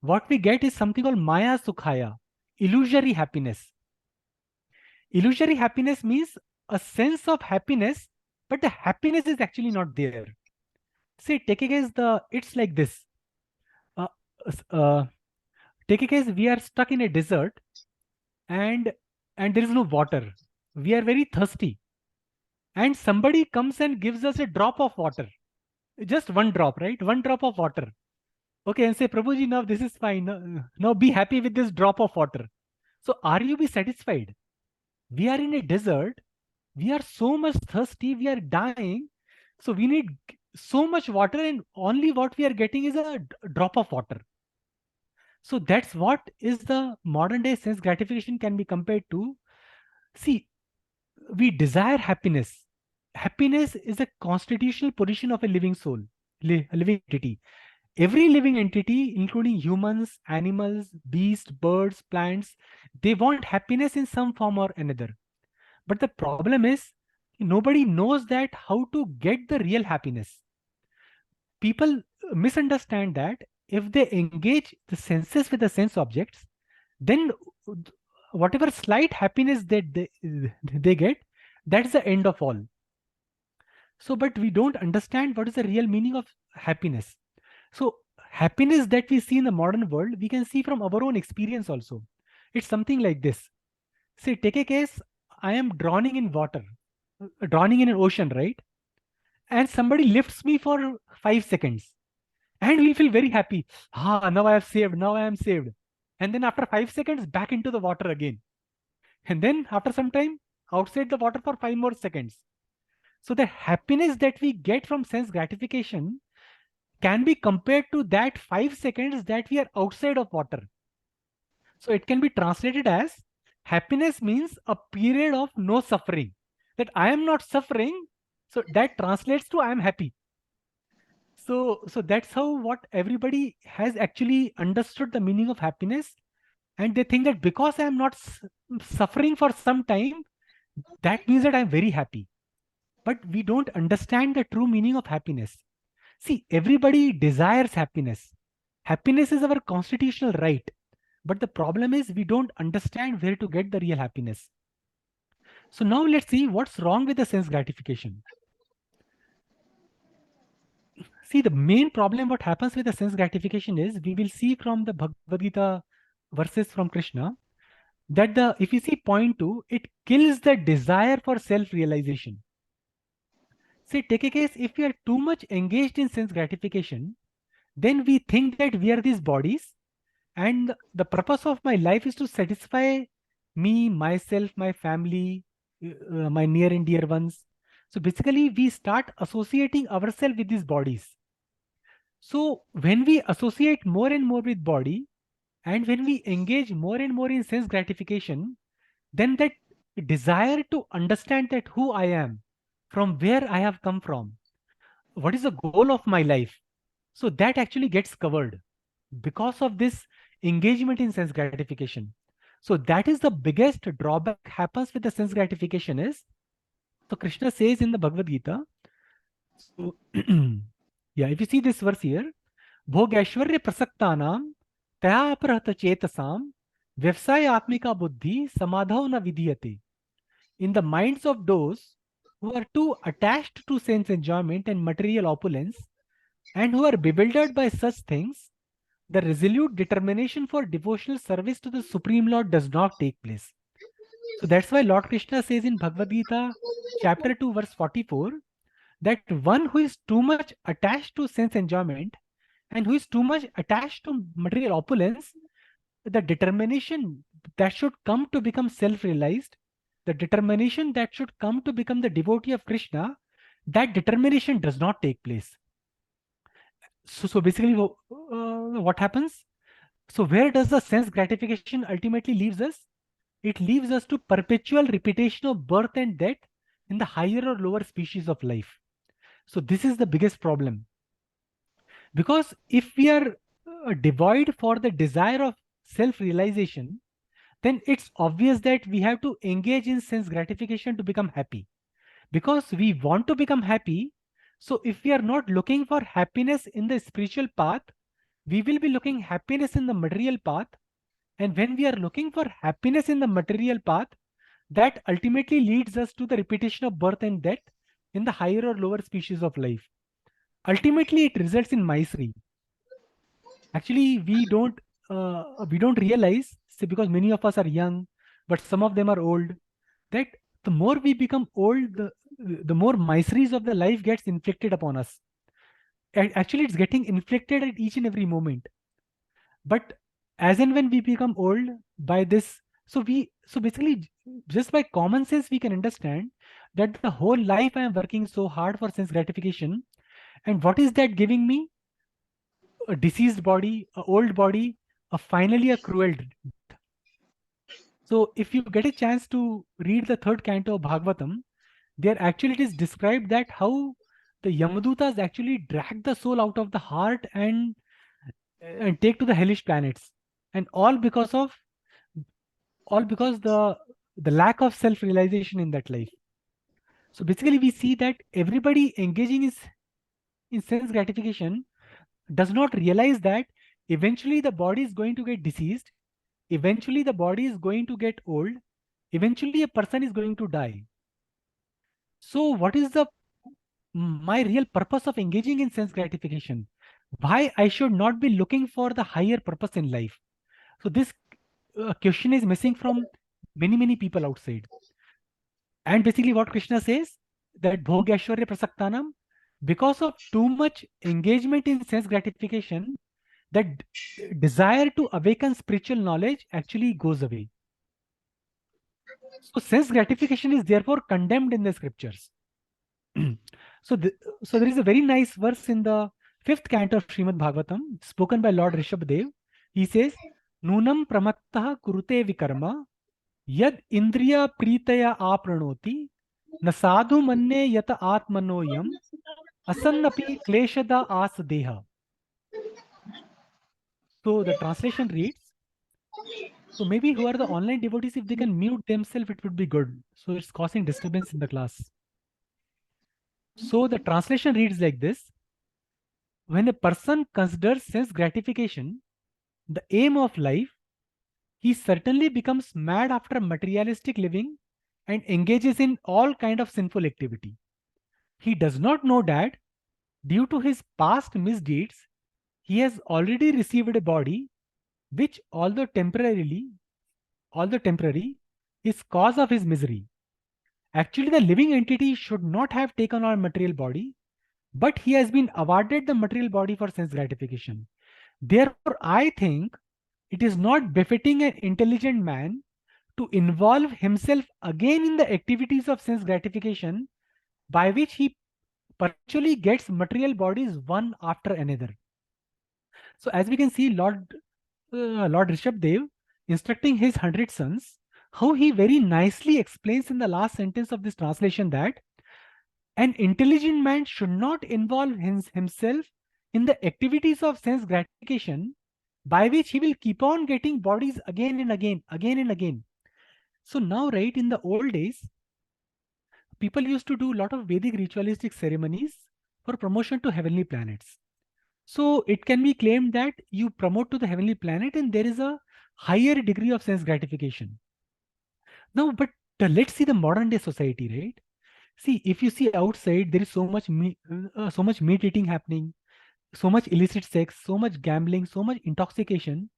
what we get is something called Maya Sukhaya, illusory happiness. Illusory happiness means a sense of happiness, but the happiness is actually not there. Say, take a guess, it's like this. Take a case, we are stuck in a desert, and there is no water. We are very thirsty, and somebody comes and gives us a drop of water, just one drop, right? One drop of water. Okay, and say, Prabhuji, now this is fine. Now be happy with this drop of water. So are you be satisfied? We are in a desert. We are so much thirsty. We are dying. So we need so much water, and only what we are getting is a drop of water. So that's what is the modern day sense gratification can be compared to. See, we desire happiness. Happiness is a constitutional position of a living soul, a living entity. Every living entity, including humans, animals, beasts, birds, plants, they want happiness in some form or another. But the problem is, nobody knows that how to get the real happiness. People misunderstand that if they engage the senses with the sense objects, then whatever slight happiness that they get, that's the end of all. So, but we don't understand what is the real meaning of happiness. So happiness that we see in the modern world, we can see from our own experience also. It's something like this. Say, take a case, I am drowning in water, drowning in an ocean, right? And somebody lifts me for 5 seconds, and we feel very happy. Now I have saved, now I am saved. And then after 5 seconds, back into the water again. And then after some time, outside the water for 5 more seconds. So the happiness that we get from sense gratification can be compared to that 5 seconds that we are outside of water. So it can be translated as happiness means a period of no suffering. That I am not suffering, so that translates to I am happy. So that's how what everybody has actually understood the meaning of happiness, and they think that because I am not suffering for some time, that means that I am very happy. But we don't understand the true meaning of happiness. See, everybody desires happiness. Happiness is our constitutional right. But the problem is we don't understand where to get the real happiness. So now let's see what's wrong with the sense gratification. See, the main problem what happens with the sense gratification is, we will see from the Bhagavad Gita verses from Krishna, that if you see point 2, it kills the desire for self-realization. See, take a case, if we are too much engaged in sense gratification, then we think that we are these bodies, and the purpose of my life is to satisfy me, myself, my family, my near and dear ones. So basically, we start associating ourselves with these bodies. So when we associate more and more with body, and when we engage more and more in sense gratification, then that desire to understand that who I am, from where I have come from, what is the goal of my life, so that actually gets covered because of this engagement in sense gratification. So that is the biggest drawback happens with the sense gratification is, so Krishna says in the Bhagavad Gita, so yeah, if you see this verse here, भोगैश्वर्य प्रसक्तानां तया अपहृत चेतसां व्यवसाय आत्मिका बुद्धि समाधौ न विधीयते. In the minds of those who are too attached to sense enjoyment and material opulence and who are bewildered by such things, the resolute determination for devotional service to the Supreme Lord does not take place. So that's why Lord Krishna says in Bhagavad Gita, chapter 2, verse 44, that one who is too much attached to sense enjoyment and who is too much attached to material opulence, the determination that should come to become self-realized, the determination that should come to become the devotee of Krishna, that determination does not take place. So basically, what happens? So where does the sense gratification ultimately leaves us? It leaves us to perpetual repetition of birth and death in the higher or lower species of life. So this is the biggest problem. Because if we are devoid for the desire of self-realization, then it's obvious that we have to engage in sense gratification to become happy. Because we want to become happy, so if we are not looking for happiness in the spiritual path, we will be looking happiness in the material path. And when we are looking for happiness in the material path, that ultimately leads us to the repetition of birth and death in the higher or lower species of life. Ultimately, it results in misery. Actually, we don't realize, say, because many of us are young, but some of them are old, that the more we become old, the more miseries of the life gets inflicted upon us. And actually, it's getting inflicted at each and every moment. But as and when we become old by this, so basically just by common sense, we can understand that the whole life I am working so hard for sense gratification. And what is that giving me? A diseased body, a old body, finally a cruel death. So if you get a chance to read the third canto of Bhagavatam, there actually it is described that how the Yamadutas actually drag the soul out of the heart and take to the hellish planets, and all because the lack of self-realization in that life. So basically we see that everybody engaging in sense gratification does not realize that eventually the body is going to get diseased, eventually the body is going to get old, eventually a person is going to die. So what is my real purpose of engaging in sense gratification? Why I should not be looking for the higher purpose in life? So this question is missing from many people outside. And basically what Krishna says, that bhogyashwarya prasaktanam, because of too much engagement in sense gratification, that desire to awaken spiritual knowledge actually goes away. So sense gratification is therefore condemned in the scriptures. So there is a very nice verse in the 5th canto of Srimad Bhagavatam, spoken by Lord Rishabhdev. He says, Nunam pramattah kurute vikarma, yad indriya pritaya apranoti, na sadhu manne yata atmanoyam, asannapi kleshada as deha. So the translation reads, so maybe who are the online devotees, if they can mute themselves, it would be good. So it's causing disturbance in the class. So the translation reads like this. When a person considers sense gratification the aim of life, he certainly becomes mad after materialistic living and engages in all kind of sinful activity. He does not know that due to his past misdeeds, he has already received a body which, although temporary, is cause of his misery. Actually, the living entity should not have taken on material body, but he has been awarded the material body for sense gratification. Therefore, I think it is not befitting an intelligent man to involve himself again in the activities of sense gratification by which he perpetually gets material bodies one after another. So as we can see, Lord Rishabhdev instructing his 100 sons, how he very nicely explains in the last sentence of this translation that an intelligent man should not involve himself in the activities of sense gratification by which he will keep on getting bodies again and again, again and again. So now, right, in the old days, people used to do a lot of Vedic ritualistic ceremonies for promotion to heavenly planets. So it can be claimed that you promote to the heavenly planet and there is a higher degree of sense gratification. Now, but let's see the modern day society, right? See, if you see outside, there is so much meat eating happening, so much illicit sex, so much gambling, so much intoxication.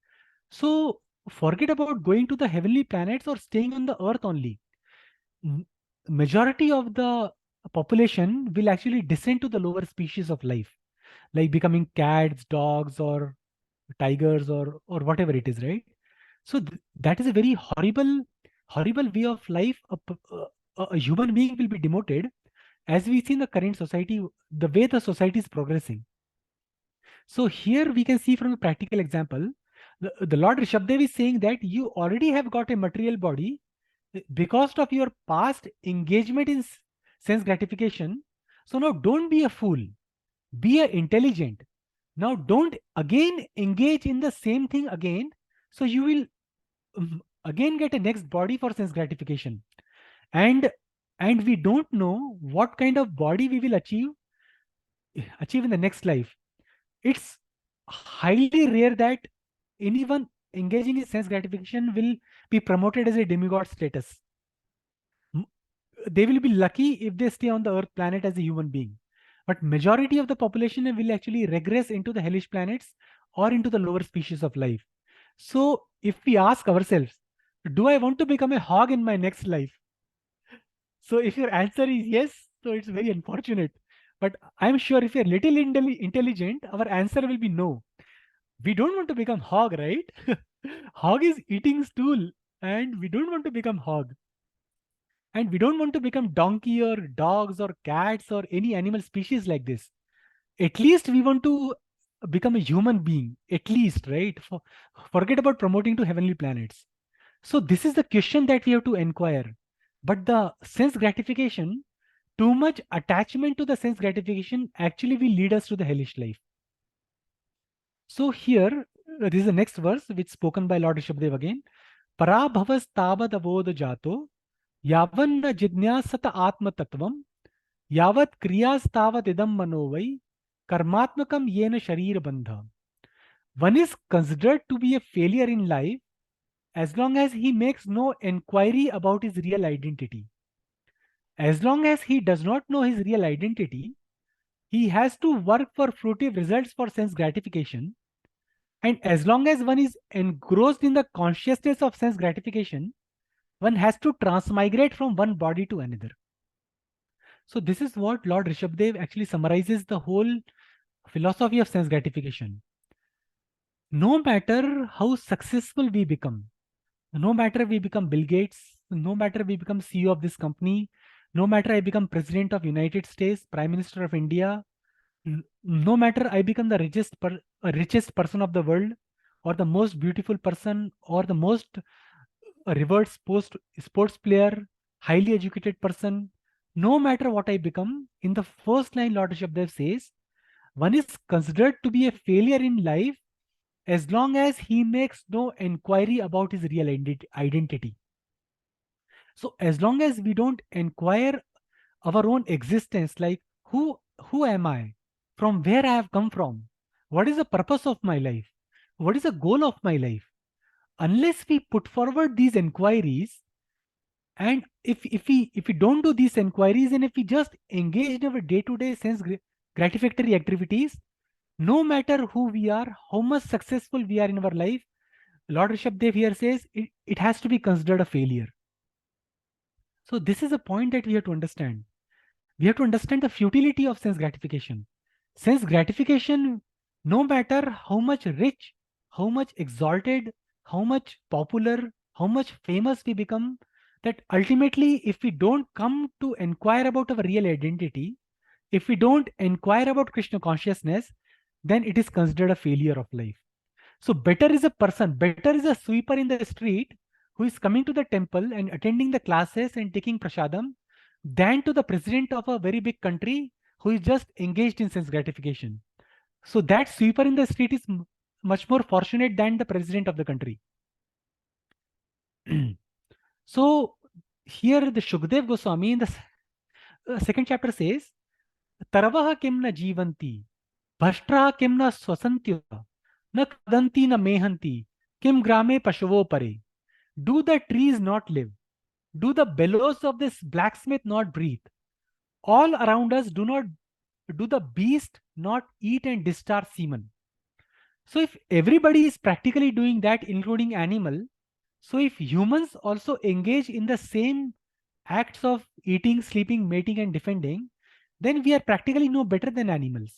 So forget about going to the heavenly planets or staying on the earth only. M- Majority of the population will actually descend to the lower species of life, like becoming cats, dogs, or tigers, or whatever it is, right? So that is a very horrible way of life. A human being will be demoted, as we see in the current society, the way the society is progressing. So here we can see from a practical example, the Lord Rishabdev is saying that you already have got a material body because of your past engagement in sense gratification. So now don't be a fool, be a intelligent. Now don't again engage in the same thing again. So you will again get a next body for sense gratification. And we don't know what kind of body we will achieve in the next life. It's highly rare that anyone engaging in sense gratification will be promoted as a demigod status. They will be lucky if they stay on the earth planet as a human being, but majority of the population will actually regress into the hellish planets or into the lower species of life. So if we ask ourselves, do I want to become a hog in my next life? So if your answer is yes, so it's very unfortunate, but I'm sure if you're little intelligent, our answer will be no. We don't want to become hog, right? Hog is eating stool, and we don't want to become hog. And we don't want to become donkey or dogs or cats or any animal species like this. At least we want to become a human being, at least, right? Forget about promoting to heavenly planets. So this is the question that we have to inquire. But the sense gratification, too much attachment to the sense gratification actually will lead us to the hellish life. So here, this is the next verse which is spoken by Lord Rishabdev again. Parabhavas tabad avoda jato yavan jidnyasata atma tattvam yavat kriyastavad idam manovai karmatmakam yena sharir bandha. One is considered to be a failure in life as long as he makes no inquiry about his real identity. As long as he does not know his real identity, he has to work for fruitive results for sense gratification. And as long as one is engrossed in the consciousness of sense gratification, one has to transmigrate from one body to another. So this is what Lord Rishabdev actually summarizes the whole philosophy of sense gratification. No matter how successful we become, no matter we become Bill Gates, no matter we become CEO of this company, no matter I become President of United States, Prime Minister of India, no matter I become the richest person of the world, or the most beautiful person, or the most revered sports player, highly educated person, no matter what I become, in the first line Lord Shabdev says, one is considered to be a failure in life as long as he makes no inquiry about his real identity. So as long as we don't inquire our own existence, like who am I, from where I have come from, what is the purpose of my life, what is the goal of my life, unless we put forward these inquiries, and if we don't do these inquiries, and if we just engage in our day-to-day sense gratificatory activities, no matter who we are, how much successful we are in our life, Lord Rishabdev here says it has to be considered a failure. So this is a point that we have to understand. We have to understand the futility of sense gratification. Sense gratification, no matter how much rich, how much exalted, how much popular, how much famous we become, that ultimately, if we don't come to inquire about our real identity, if we don't inquire about Krishna consciousness, then it is considered a failure of life. So better is a person, better is a sweeper in the street who is coming to the temple and attending the classes and taking prasadam than to the president of a very big country who is just engaged in sense gratification. So that sweeper in the street is much more fortunate than the president of the country. So here the Shukdev Goswami in the second chapter says, Taravaha kim na jivanti, bhashtraha kim na swasantya, na kadanti na mehanti, kim grame pashavo pare. Do the trees not live? Do the bellows of this blacksmith not breathe? All around us do the beast not eat and discharge semen? So if everybody is practically doing that, including animal, so if humans also engage in the same acts of eating, sleeping, mating, and defending, then we are practically no better than animals.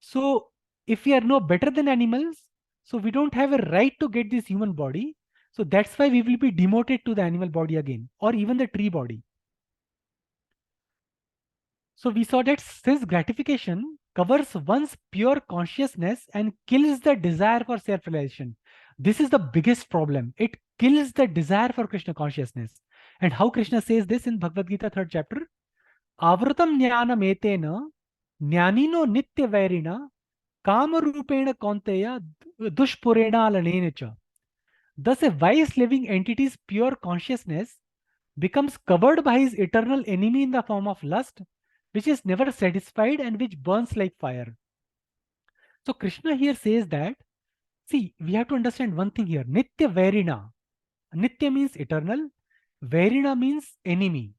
So if we are no better than animals, so we don't have a right to get this human body. So that's why we will be demoted to the animal body again, or even the tree body. So we saw that sense gratification covers one's pure consciousness and kills the desire for self-realization. This is the biggest problem. It kills the desire for Krishna consciousness. And how Krishna says this in Bhagavad Gita 3rd chapter? Avrutam jnanam etena jnanino nitya vairina kamarupena kaunteya dushpurena alanena cha. Thus a wise living entity's pure consciousness becomes covered by his eternal enemy in the form of lust, which is never satisfied and which burns like fire. So Krishna here says that, see, we have to understand one thing here. Nitya Vairina. Nitya means eternal. Vairina means enemy.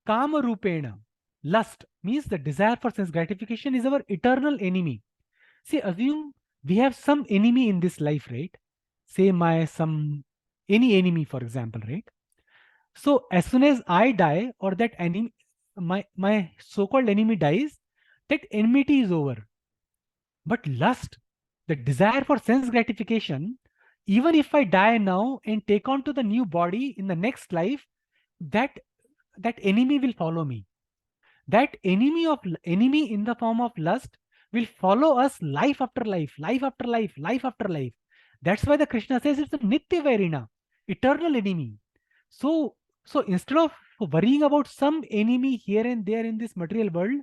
Kama Rupena. Lust means the desire for sense gratification is our eternal enemy. See, assume we have some enemy in this life, right? Say any enemy, for example, right? So as soon as I die or that enemy, my so-called enemy dies, that enmity is over. But lust, the desire for sense gratification, even if I die now and take on to the new body in the next life, that enemy will follow me. That enemy in the form of lust will follow us life after life, life after life, life after life. That's why the Krishna says it's a nitya vairina, eternal enemy. So instead of worrying about some enemy here and there in this material world,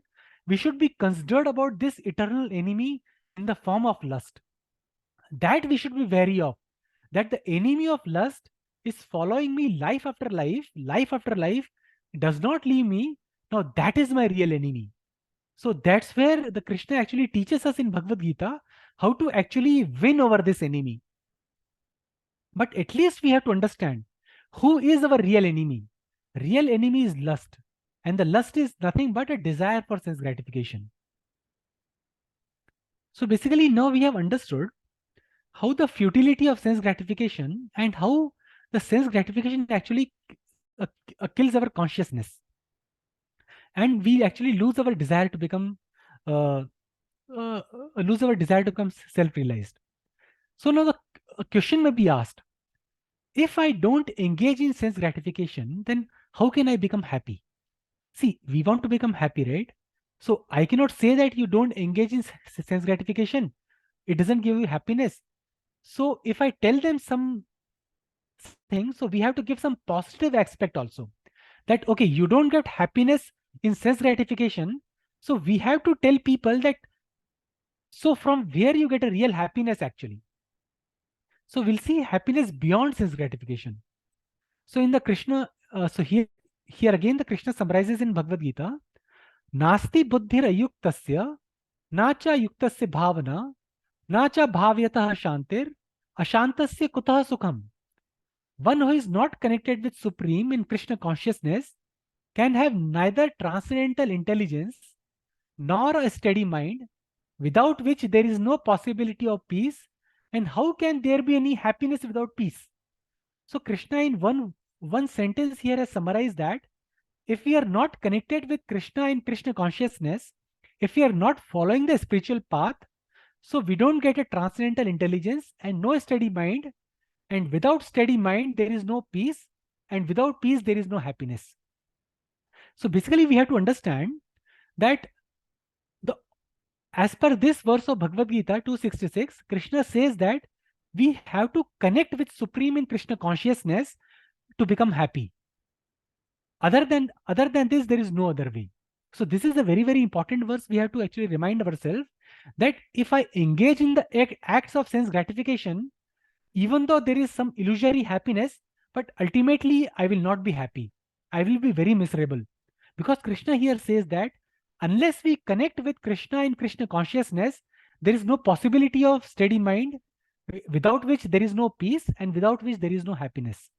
we should be considered about this eternal enemy in the form of lust. That we should be wary of. That the enemy of lust is following me life after life, does not leave me. Now that is my real enemy. So that's where the Krishna actually teaches us in Bhagavad Gita how to actually win over this enemy. But at least we have to understand who is our real enemy. Real enemy is lust. And the lust is nothing but a desire for sense gratification. So basically now we have understood how the futility of sense gratification and how the sense gratification actually kills our consciousness. And we actually lose our desire to become self-realized. So now the question may be asked, if I don't engage in sense gratification, then how can I become happy? See, we want to become happy, right? So I cannot say that you don't engage in sense gratification. It doesn't give you happiness. So if I tell them some things, so we have to give some positive aspect also. That, okay, you don't get happiness in sense gratification. So we have to tell people that, so from where you get a real happiness actually. So we'll see happiness beyond sense gratification. So in the Krishna, here again the Krishna summarizes in Bhagavad Gita, Nasti buddhir ayuktasya, nacha yuktasya bhavana, nacha bhavyatah shantir, ashantasya kutah sukham. One who is not connected with Supreme in Krishna consciousness can have neither transcendental intelligence nor a steady mind, without which there is no possibility of peace. And how can there be any happiness without peace? So Krishna in one sentence here has summarized that if we are not connected with Krishna in Krishna consciousness, if we are not following the spiritual path, so we don't get a transcendental intelligence and no steady mind. And without steady mind, there is no peace. And without peace, there is no happiness. So basically, we have to understand that as per this verse of Bhagavad Gita 266, Krishna says that we have to connect with Supreme in Krishna consciousness to become happy. Other than this, there is no other way. So this is a very, very important verse. We have to actually remind ourselves that if I engage in the acts of sense gratification, even though there is some illusory happiness, but ultimately I will not be happy. I will be very miserable. Because Krishna here says that unless we connect with Krishna in Krishna consciousness, there is no possibility of steady mind, without which there is no peace and without which there is no happiness.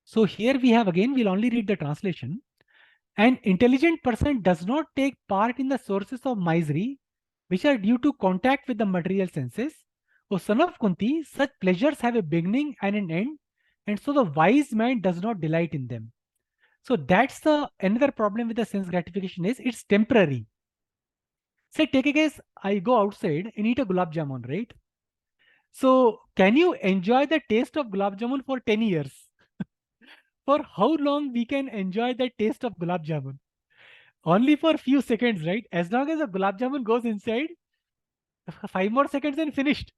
So here we have again, we'll only read the translation. An intelligent person does not take part in the sources of misery, which are due to contact with the material senses. O son of Kunti, such pleasures have a beginning and an end, and so the wise man does not delight in them. So that's the another problem with the sense gratification is it's temporary. Say, take a guess, I go outside and eat a gulab jamun, right? So can you enjoy the taste of gulab jamun for 10 years? For how long we can enjoy the taste of gulab jamun? Only for a few seconds, right? As long as the gulab jamun goes inside, 5 more seconds and finished.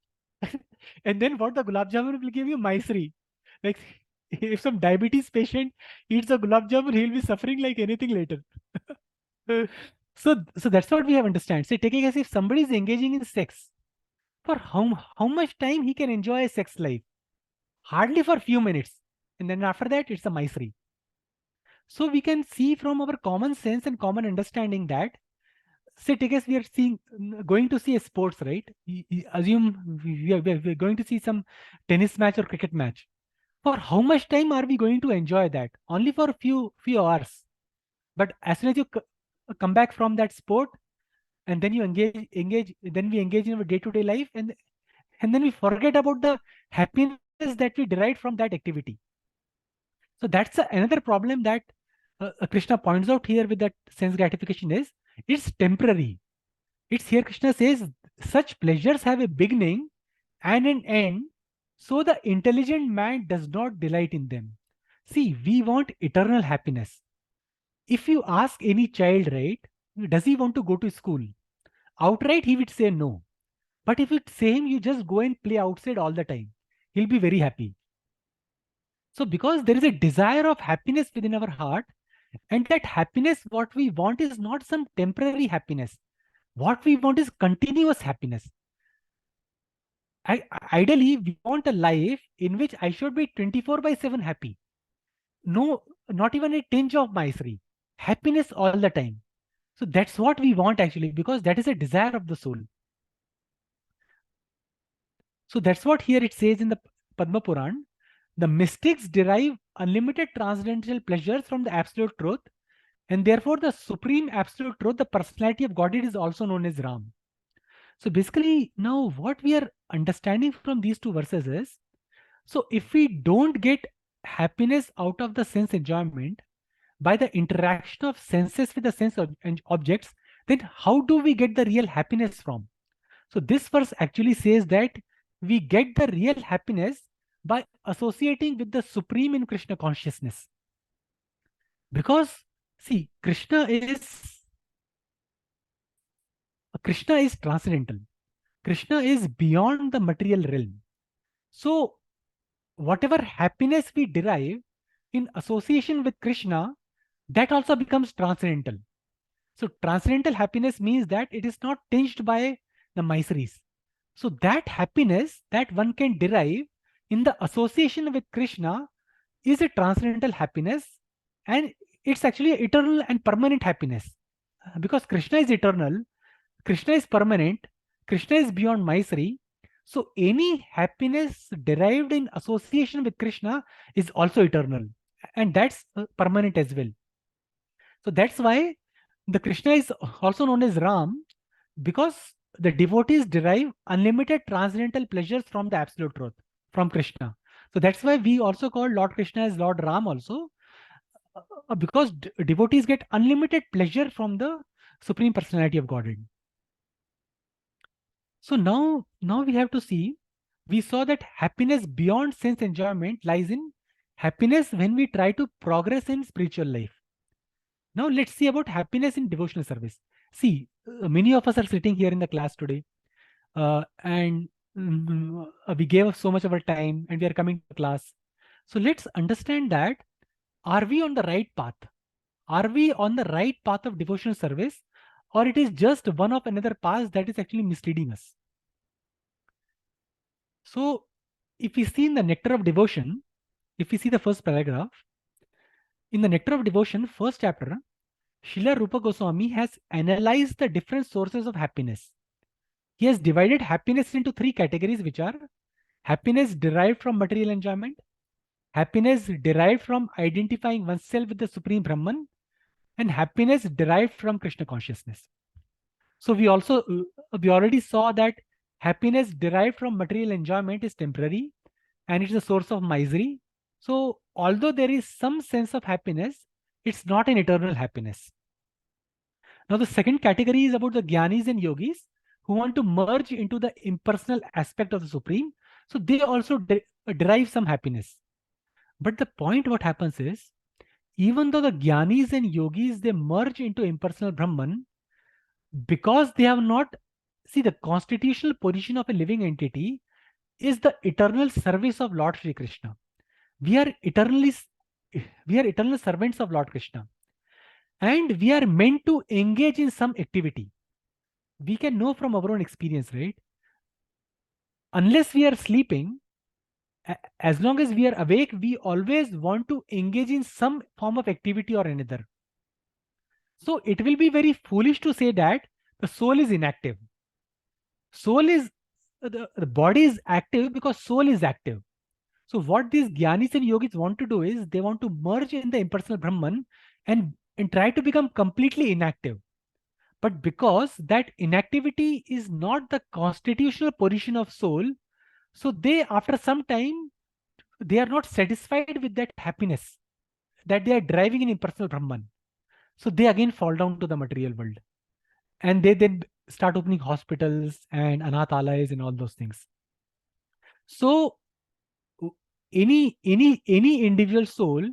And then what the gulab jamun will give you? Misery. Like if some diabetes patient eats a gulab jamun, he'll be suffering like anything later. So that's what we have understand. Say, taking as if somebody is engaging in sex, for how much time he can enjoy a sex life? Hardly for a few minutes. And then after that, it's a misery. So we can see from our common sense and common understanding that, say, take as we are going to see a sports, right? Assume we are going to see some tennis match or cricket match. For how much time are we going to enjoy that? Only for a few hours. But as soon as you come back from that sport, and then you then we engage in our day-to-day life, and then we forget about the happiness that we derived from that activity. So that's another problem that Krishna points out here with that sense gratification is it's temporary. It's here Krishna says such pleasures have a beginning and an end, so the intelligent man does not delight in them. See, we want eternal happiness. If you ask any child, right, does he want to go to school? Outright, he would say no. But if it's same, you just go and play outside all the time, he'll be very happy. So because there is a desire of happiness within our heart, and that happiness, what we want is not some temporary happiness. What we want is continuous happiness. Ideally, we want a life in which I should be 24/7 happy. No, not even a tinge of misery. Happiness all the time. So that's what we want actually, because that is a desire of the soul. So that's what here it says in the Padma Puran. The mystics derive unlimited transcendental pleasures from the absolute truth, and therefore the supreme absolute truth, the personality of Godhead, is also known as Ram. So basically, now what we are understanding from these two verses is, so if we don't get happiness out of the sense enjoyment by the interaction of senses with the sense objects, then how do we get the real happiness from? So this verse actually says that we get the real happiness by associating with the supreme in Krishna consciousness. Because see, Krishna is transcendental. Krishna is beyond the material realm. So whatever happiness we derive in association with Krishna, that also becomes transcendental. So transcendental happiness means that it is not tinged by the miseries. So that happiness that one can derive in the association with Krishna is a transcendental happiness, and it's actually eternal and permanent happiness. Because Krishna is eternal, Krishna is permanent, Krishna is beyond misery. So any happiness derived in association with Krishna is also eternal, and that's permanent as well. So that's why the Krishna is also known as Ram, because the devotees derive unlimited transcendental pleasures from the absolute truth, from Krishna. So that's why we also call Lord Krishna as Lord Ram also, because devotees get unlimited pleasure from the Supreme Personality of Godhead. So now we have to see, we saw that happiness beyond sense enjoyment lies in happiness when we try to progress in spiritual life. Now let's see about happiness in devotional service. See, many of us are sitting here in the class today, and we gave so much of our time and we are coming to class. So let's understand that, are we on the right path? are we on the right path of devotional service, or it is just one of another path that is actually misleading us? So if we see in the Nectar of Devotion, if we see the first paragraph, in the Nectar of Devotion, first chapter, Srila Rupa Goswami has analyzed the different sources of happiness. He has divided happiness into three categories, which are happiness derived from material enjoyment, happiness derived from identifying oneself with the Supreme Brahman, and happiness derived from Krishna consciousness. So we already saw that happiness derived from material enjoyment is temporary and it's a source of misery. So although there is some sense of happiness, it's not an eternal happiness. Now the second category is about the Gyanis and Yogis who want to merge into the impersonal aspect of the Supreme. So they also derive some happiness. But the point what happens is, even though the Gyanis and Yogis, they merge into impersonal Brahman, because they have not, see, the constitutional position of a living entity is the eternal service of Lord Shri Krishna. We are eternal servants of Lord Krishna, and we are meant to engage in some activity. We can know from our own experience, right? Unless we are sleeping, as long as we are awake, we always want to engage in some form of activity or another. So it will be very foolish to say that the soul is inactive. Soul is, the body is active because soul is active. So what these Gyanis and Yogis want to do is they want to merge in the impersonal Brahman and try to become completely inactive. But because that inactivity is not the constitutional position of soul, so they, after some time, they are not satisfied with that happiness that they are driving in impersonal Brahman. So they again fall down to the material world. And they then start opening hospitals and anath alayas and all those things. So any individual soul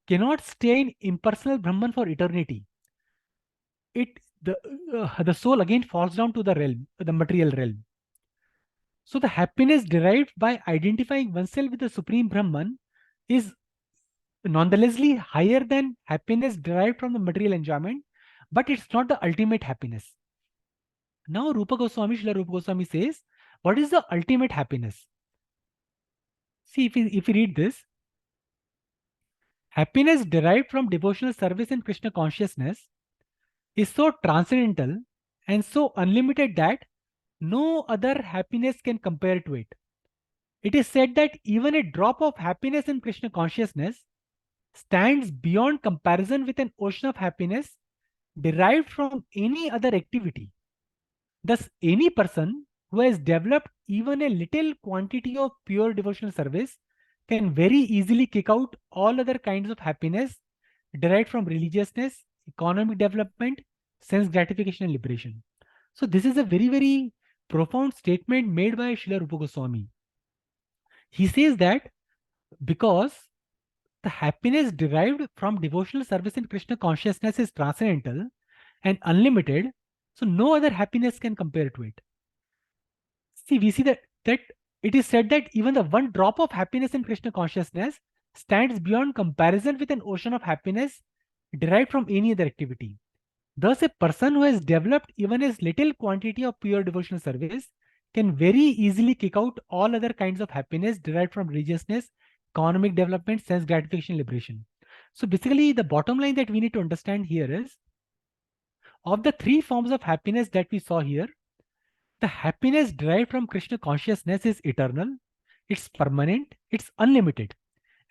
cannot stay in impersonal Brahman for eternity. The soul again falls down to the realm, the material realm. So the happiness derived by identifying oneself with the Supreme Brahman is nonethelessly higher than happiness derived from the material enjoyment, but it's not the ultimate happiness. Now Srila Rupa Goswami says, what is the ultimate happiness? See, if we read this, happiness derived from devotional service and Krishna consciousness is so transcendental and so unlimited that no other happiness can compare to it. It is said that even a drop of happiness in Krishna consciousness stands beyond comparison with an ocean of happiness derived from any other activity. Thus, any person who has developed even a little quantity of pure devotional service can very easily kick out all other kinds of happiness derived from religiousness, economic development, sense gratification, and liberation. So this is a very, very profound statement made by Srila Rupa Goswami. He says that because the happiness derived from devotional service in Krishna consciousness is transcendental and unlimited, so no other happiness can compare to it. See, we see that it is said that even the one drop of happiness in Krishna consciousness stands beyond comparison with an ocean of happiness derived from any other activity. Thus, a person who has developed even a little quantity of pure devotional service can very easily kick out all other kinds of happiness derived from religiousness, economic development, sense gratification, liberation. So basically, the bottom line that we need to understand here is, of the three forms of happiness that we saw here, the happiness derived from Krishna consciousness is eternal, it's permanent, it's unlimited.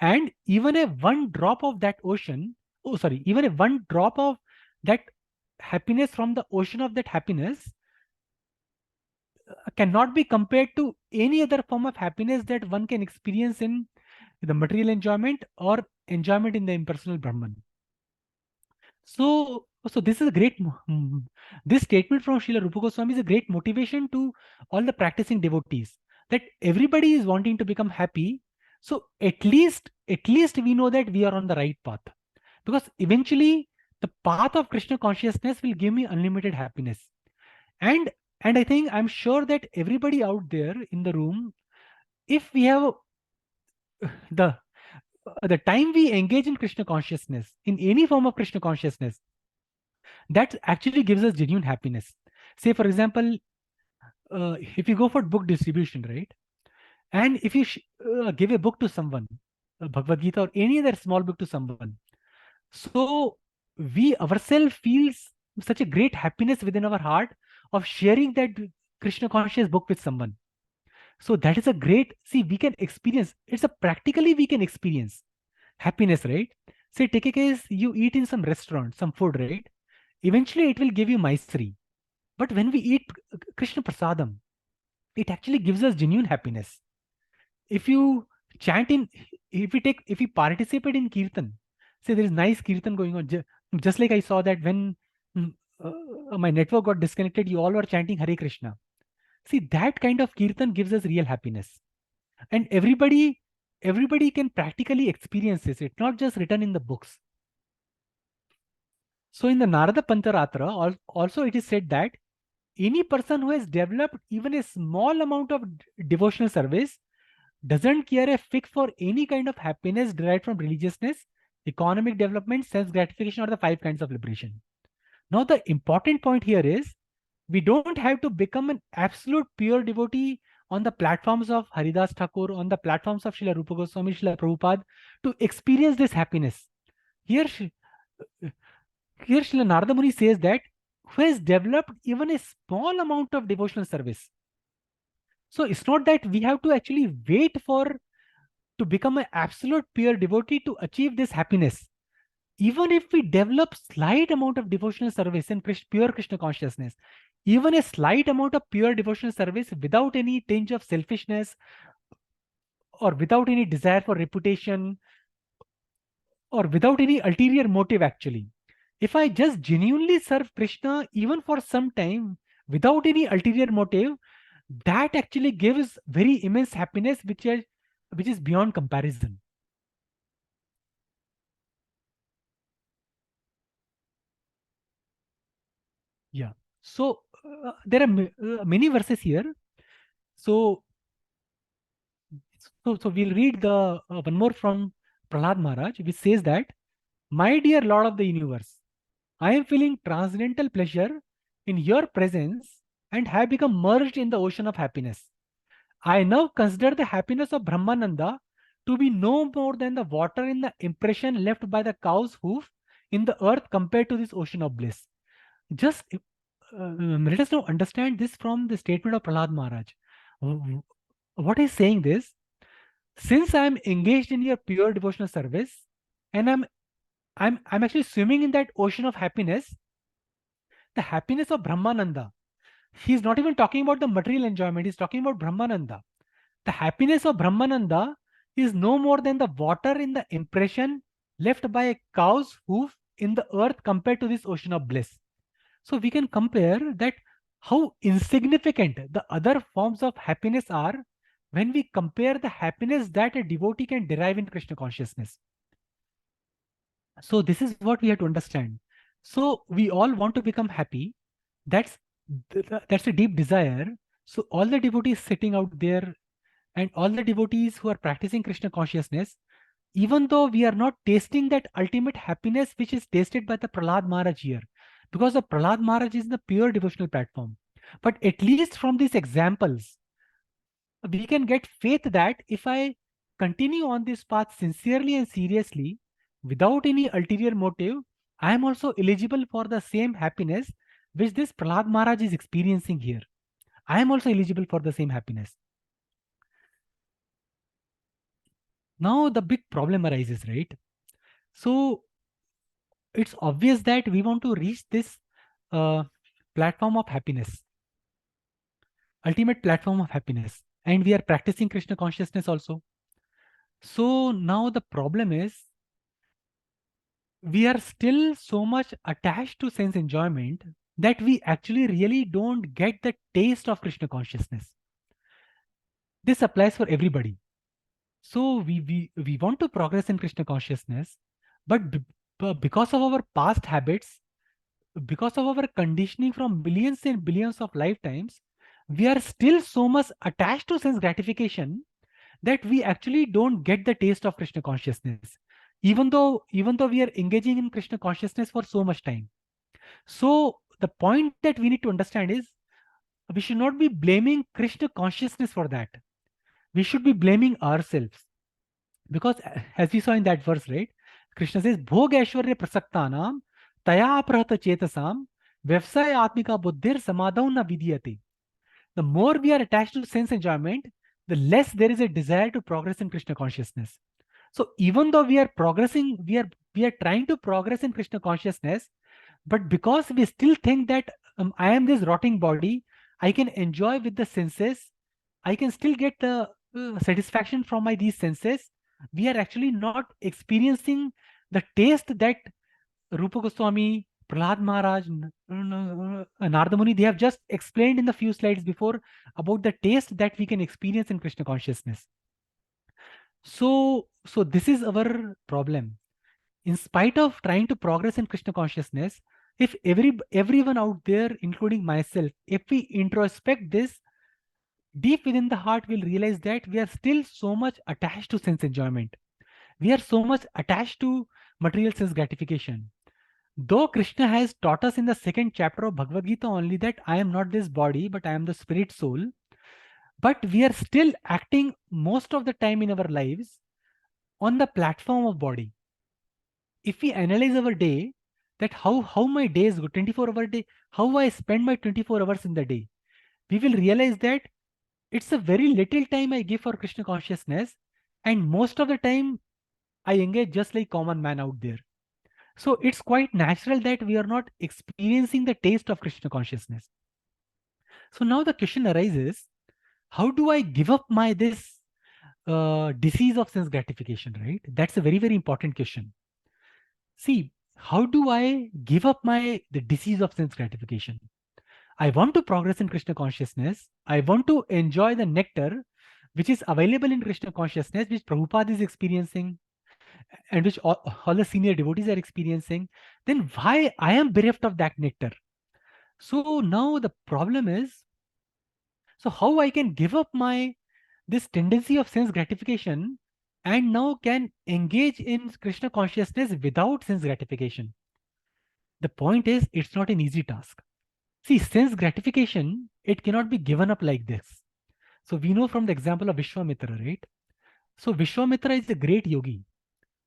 And even a one drop of that ocean, even a one drop of that happiness from the ocean of that happiness cannot be compared to any other form of happiness that one can experience in the material enjoyment or enjoyment in the impersonal Brahman. So this is a great, this statement from Srila Rupa Goswami is a great motivation to all the practicing devotees, that everybody is wanting to become happy. So at least we know that we are on the right path, because eventually the path of Krishna consciousness will give me unlimited happiness. And I think, I'm sure that everybody out there in the room, if we have the the time we engage in Krishna consciousness, in any form of Krishna consciousness, that actually gives us genuine happiness. Say, for example, if you go for book distribution, right? And if you give a book to someone, Bhagavad Gita or any other small book to someone, so we ourselves feel such a great happiness within our heart of sharing that Krishna conscious book with someone. So that is a great, see, we can experience, it's a practically we can experience happiness, right? Say, take a case, you eat in some restaurant, some food, right? Eventually it will give you mastery. But when we eat Krishna Prasadam, it actually gives us genuine happiness. If you chant in, if we participate in Kirtan, say there is nice Kirtan going on, just like I saw that when my network got disconnected, you all were chanting Hare Krishna. See, that kind of Kirtan gives us real happiness. And everybody can practically experience this. It's not just written in the books. So in the Narada Pantaratra, also it is said that any person who has developed even a small amount of devotional service doesn't care a fig for any kind of happiness derived from religiousness, economic development, sense gratification, or the 5 kinds of liberation. Now, the important point here is we don't have to become an absolute pure devotee on the platforms of Haridas Thakur, on the platforms of Srila Rupa Goswami, Srila Prabhupada to experience this happiness. Here Srila Narada Muni says that who has developed even a small amount of devotional service. So it's not that we have to actually wait to become an absolute pure devotee to achieve this happiness. Even if we develop slight amount of devotional service in pure Krishna consciousness, even a slight amount of pure devotional service without any tinge of selfishness or without any desire for reputation or without any ulterior motive, actually, if I just genuinely serve Krishna even for some time without any ulterior motive, that actually gives very immense happiness which is beyond comparison. Yeah. So there are many verses here. So we'll read the one more from Prahlad Maharaj, which says that, "My dear Lord of the universe, I am feeling transcendental pleasure in your presence and have become merged in the ocean of happiness. I now consider the happiness of Brahmananda to be no more than the water in the impression left by the cow's hoof in the earth compared to this ocean of bliss." Just let us now understand this from the statement of Prahlad Maharaj. What is saying this? Since I am engaged in your pure devotional service, and I'm actually swimming in that ocean of happiness, the happiness of Brahmananda. He's not even talking about the material enjoyment, he's talking about Brahmananda. The happiness of Brahmananda is no more than the water in the impression left by a cow's hoof in the earth compared to this ocean of bliss. So we can compare that how insignificant the other forms of happiness are when we compare the happiness that a devotee can derive in Krishna consciousness. So this is what we have to understand. So we all want to become happy. That's a deep desire. So all the devotees sitting out there and all the devotees who are practicing Krishna consciousness, even though we are not tasting that ultimate happiness which is tasted by the Prahlad Maharaj here, because the Prahlad Maharaj is the pure devotional platform. But at least from these examples, we can get faith that if I continue on this path sincerely and seriously, without any ulterior motive, I am also eligible for the same happiness which this Prahlad Maharaj is experiencing here. I am also eligible for the same happiness. Now the big problem arises, right? So it's obvious that we want to reach this platform of happiness, ultimate platform of happiness, and we are practicing Krishna consciousness also. So now the problem is we are still so much attached to sense enjoyment that we actually really don't get the taste of Krishna consciousness. This applies for everybody. So we want to progress in Krishna consciousness, but because of our past habits, because of our conditioning from billions and billions of lifetimes, we are still so much attached to sense gratification that we actually don't get the taste of Krishna consciousness, even though we are engaging in Krishna consciousness for so much time. So the point that we need to understand is we should not be blaming Krishna consciousness for that. We should be blaming ourselves. Because as we saw in that verse, right? Krishna says, Bhog Aishwarya Prasaktanam Taya Prahata Chetasam Vyavsaya Atmika Buddhir Samadhaun na Vidiyate. The more we are attached to sense enjoyment, the less there is a desire to progress in Krishna consciousness. So even though we are progressing, we are trying to progress in Krishna consciousness, but because we still think that I am this rotting body, I can enjoy with the senses, I can still get the satisfaction from my these senses, we are actually not experiencing the taste that Rupa Goswami, Prahlad Maharaj, Narada Muni, they have just explained in the few slides before about the taste that we can experience in Krishna consciousness. So this is our problem. In spite of trying to progress in Krishna consciousness, if everyone out there, including myself, if we introspect this, deep within the heart, we'll realize that we are still so much attached to sense enjoyment. We are so much attached to material sense gratification. Though Krishna has taught us in the second chapter of Bhagavad Gita only that I am not this body, but I am the spirit soul, but we are still acting most of the time in our lives on the platform of body. If we analyze our day, that how my day is good, 24-hour day, how I spend my 24 hours in the day, we will realize that it's a very little time I give for Krishna consciousness, and most of the time I engage just like common man out there. So it's quite natural that we are not experiencing the taste of Krishna consciousness. So now the question arises, how do I give up my this disease of sense gratification, right? That's a very, very important question. See, how do I give up the disease of sense gratification? I want to progress in Krishna consciousness. I want to enjoy the nectar which is available in Krishna consciousness, which Prabhupada is experiencing, and which all the senior devotees are experiencing. Then why I am bereft of that nectar? So now the problem is, so how I can give up this tendency of sense gratification and now can engage in Krishna consciousness without sense gratification? The point is, it's not an easy task. See, sense gratification, it cannot be given up like this. So we know from the example of Vishwamitra, right? So Vishwamitra is a great yogi.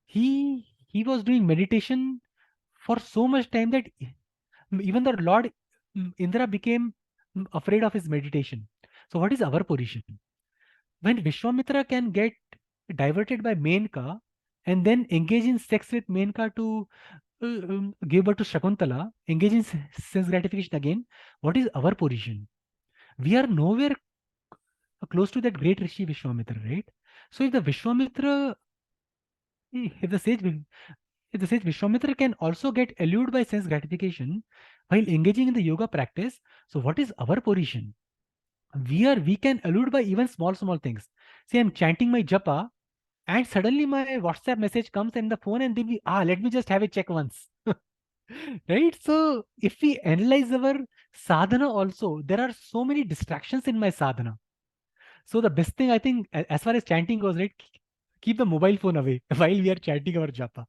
He was doing meditation for so much time that even the Lord Indra became afraid of his meditation. So what is our position? When Vishwamitra can get diverted by Menka and then engage in sex with Menka to give birth to Shakuntala, engage in sense gratification again, what is our position? We are nowhere close to that great Rishi Vishwamitra, right? So if the Vishwamitra, if the sage Vishwamitra can also get allured by sense gratification while engaging in the yoga practice, so what is our position? We can allude by even small things. See, I'm chanting my japa and suddenly my WhatsApp message comes in the phone and then let me just have a check once. Right? So if we analyze our sadhana also, there are so many distractions in my sadhana. So the best thing I think, as far as chanting goes, right, keep the mobile phone away while we are chanting our japa.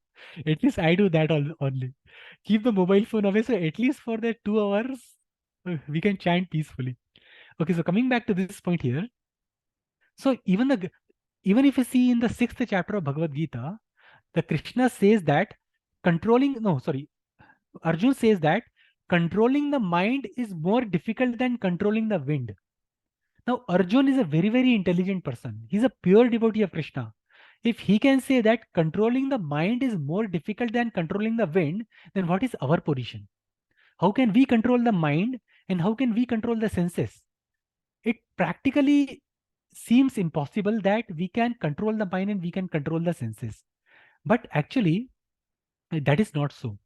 At least I do that only. Keep the mobile phone away, so at least for the 2 hours we can chant peacefully. Okay, so coming back to this point here. So even if you see in the 6th chapter of Bhagavad Gita, the Krishna says that Arjun says that controlling the mind is more difficult than controlling the wind. Now, Arjun is a very, very intelligent person. He's a pure devotee of Krishna. If he can say that controlling the mind is more difficult than controlling the wind, then what is our position? How can we control the mind and how can we control the senses? It practically seems impossible that we can control the mind and we can control the senses. But actually, that is not so.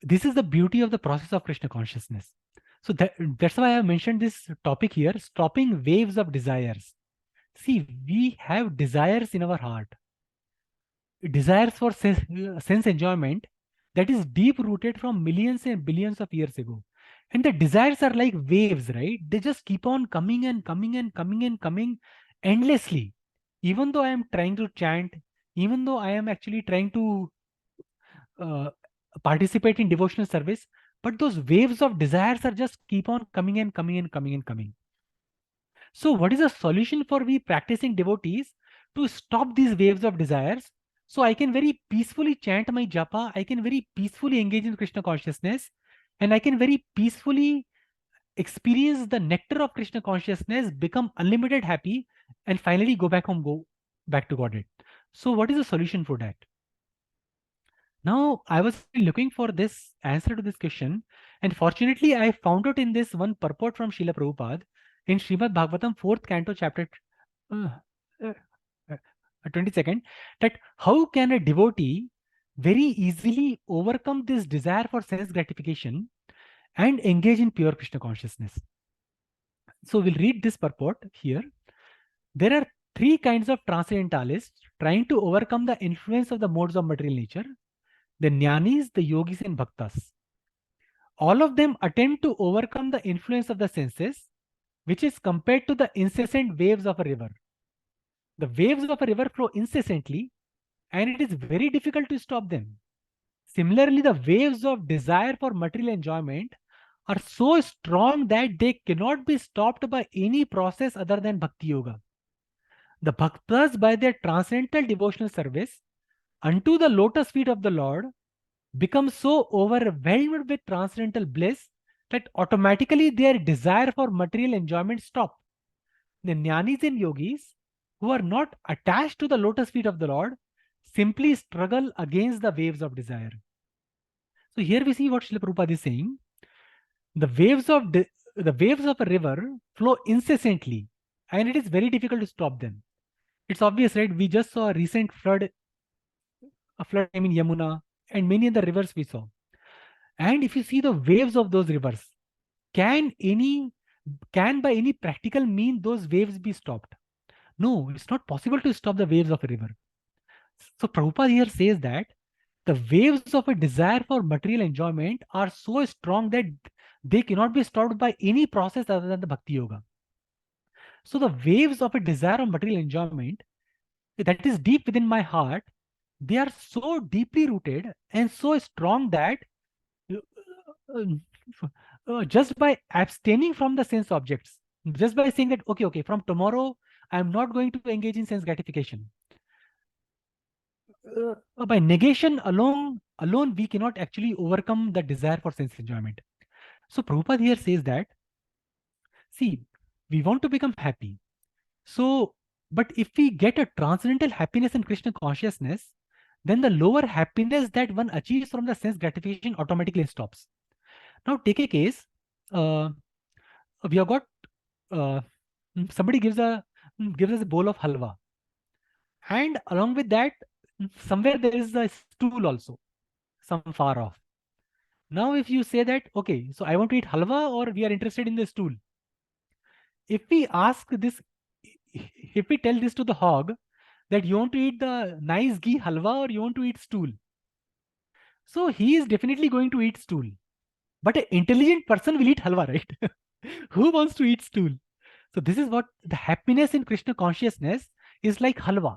This is the beauty of the process of Krishna consciousness. So that's why I have mentioned this topic here, stopping waves of desires. See, we have desires in our heart. Desires for sense enjoyment that is deep rooted from millions and billions of years ago. And the desires are like waves, right? They just keep on coming and coming and coming and coming. endlessly, even though I am trying to chant, even though I am actually trying to uh, participate in devotional service, but those waves of desires are just keep on coming and coming and coming and coming. So what is the solution for we practicing devotees to stop these waves of desires? So I can very peacefully chant my japa, I can very peacefully engage in Krishna consciousness, and I can very peacefully experience the nectar of Krishna consciousness, become unlimited happy, and finally go back home, go back to Godhead. So what is the solution for that? Now, I was looking for this answer to this question, and fortunately, I found out in this one purport from Srila Prabhupada in Srimad Bhagavatam, 4th canto, chapter uh, uh, uh, 22nd, that how can a devotee very easily overcome this desire for sense gratification and engage in pure Krishna consciousness. So we'll read this purport here. There are three kinds of transcendentalists trying to overcome the influence of the modes of material nature: the jnanis, the yogis, and bhaktas. All of them attempt to overcome the influence of the senses, which is compared to the incessant waves of a river. The waves of a river flow incessantly, and it is very difficult to stop them. Similarly, the waves of desire for material enjoyment are so strong that they cannot be stopped by any process other than bhakti yoga. The bhaktas, by their transcendental devotional service unto the lotus feet of the Lord, become so overwhelmed with transcendental bliss that automatically their desire for material enjoyment stop. The jnanis and yogis, who are not attached to the lotus feet of the Lord, simply struggle against the waves of desire. So here we see what Srila Prabhupada is saying. The waves of a river flow incessantly, and it is very difficult to stop them. It's obvious, right? We just saw a recent flood, in Yamuna, and many other rivers we saw. And if you see the waves of those rivers, can by any practical mean those waves be stopped? No, it's not possible to stop the waves of a river. So Prabhupada here says that the waves of a desire for material enjoyment are so strong that they cannot be stopped by any process other than the bhakti yoga. So the waves of a desire of material enjoyment that is deep within my heart, they are so deeply rooted and so strong that just by abstaining from the sense objects, just by saying that, okay, from tomorrow, I'm not going to engage in sense gratification. By negation alone, we cannot actually overcome the desire for sense enjoyment. So Prabhupada here says that, see, we want to become happy. So, but if we get a transcendental happiness in Krishna consciousness, then the lower happiness that one achieves from the sense gratification automatically stops. Now take a case, we have got, somebody gives us a bowl of halwa. And along with that, somewhere there is a stool also, some far off. Now, if you say that, okay, so I want to eat halwa or we are interested in the stool. If we ask this, if we tell this to the hog that you want to eat the nice ghee halwa or you want to eat stool, so he is definitely going to eat stool. But an intelligent person will eat halwa, right? Who wants to eat stool? So this is what the happiness in Krishna consciousness is like halwa.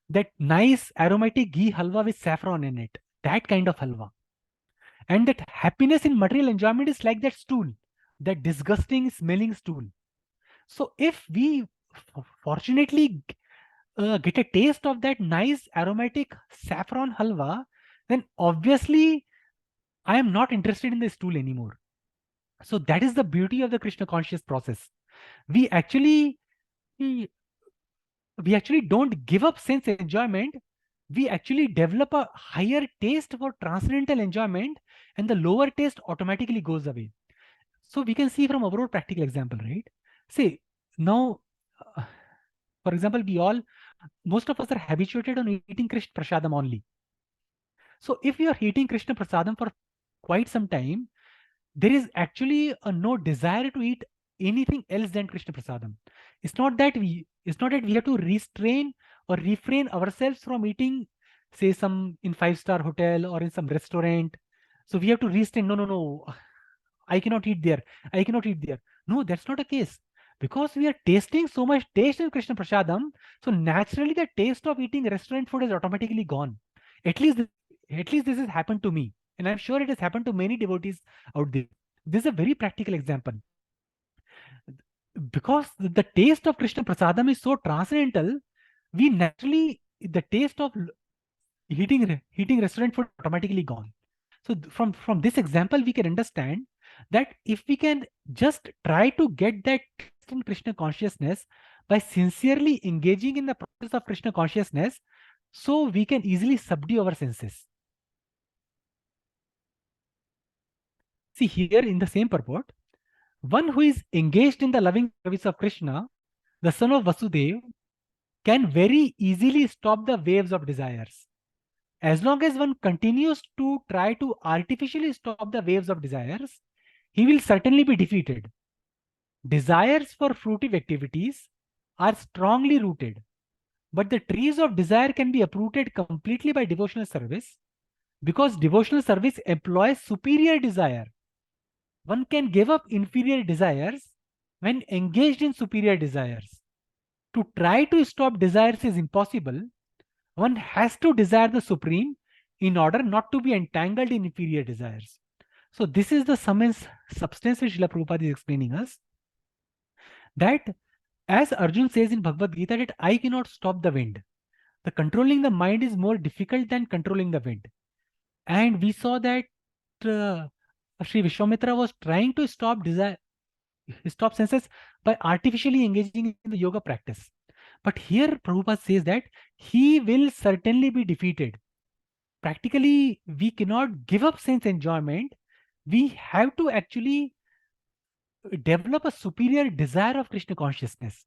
That nice aromatic ghee halwa with saffron in it, that kind of halwa. And that happiness in material enjoyment is like that stool, that disgusting smelling stool. So if we fortunately get a taste of that nice aromatic saffron halwa, then obviously I am not interested in the stool anymore. So that is the beauty of the Krishna conscious process. We actually don't give up sense enjoyment. We actually develop a higher taste for transcendental enjoyment, and the lower taste automatically goes away. So we can see from our practical example, right? See, now, for example, most of us are habituated on eating Krishna prasadam only. So if you are eating Krishna prasadam for quite some time, there is actually no desire to eat anything else than Krishna prasadam. It's not that we have to restrain or refrain ourselves from eating, say, some in 5-star hotel or in some restaurant. So we have to restrain. No. I cannot eat there. I cannot eat there. No, that's not a case. Because we are tasting so much taste in Krishna Prasadam, so naturally the taste of eating restaurant food is automatically gone. At least, this has happened to me, and I'm sure it has happened to many devotees out there. This is a very practical example. Because the taste of Krishna Prasadam is so transcendental, we naturally, the taste of heating restaurant food automatically gone. So from this example, we can understand that if we can just try to get that taste in Krishna consciousness by sincerely engaging in the process of Krishna consciousness, so we can easily subdue our senses. See here in the same purport, one who is engaged in the loving service of Krishna, the son of Vasudev, can very easily stop the waves of desires. As long as one continues to try to artificially stop the waves of desires, he will certainly be defeated. Desires for fruitive activities are strongly rooted, but the trees of desire can be uprooted completely by devotional service because devotional service employs superior desire. One can give up inferior desires when engaged in superior desires. To try to stop desires is impossible. One has to desire the supreme in order not to be entangled in inferior desires. So this is the substance which Srila Prabhupada is explaining us. That as Arjun says in Bhagavad Gita, that I cannot stop the wind. The controlling the mind is more difficult than controlling the wind. And we saw that Sri Vishwamitra was trying to stop senses by artificially engaging in the yoga practice. But here Prabhupada says that he will certainly be defeated. Practically, we cannot give up sense enjoyment. We have to actually develop a superior desire of Krishna consciousness.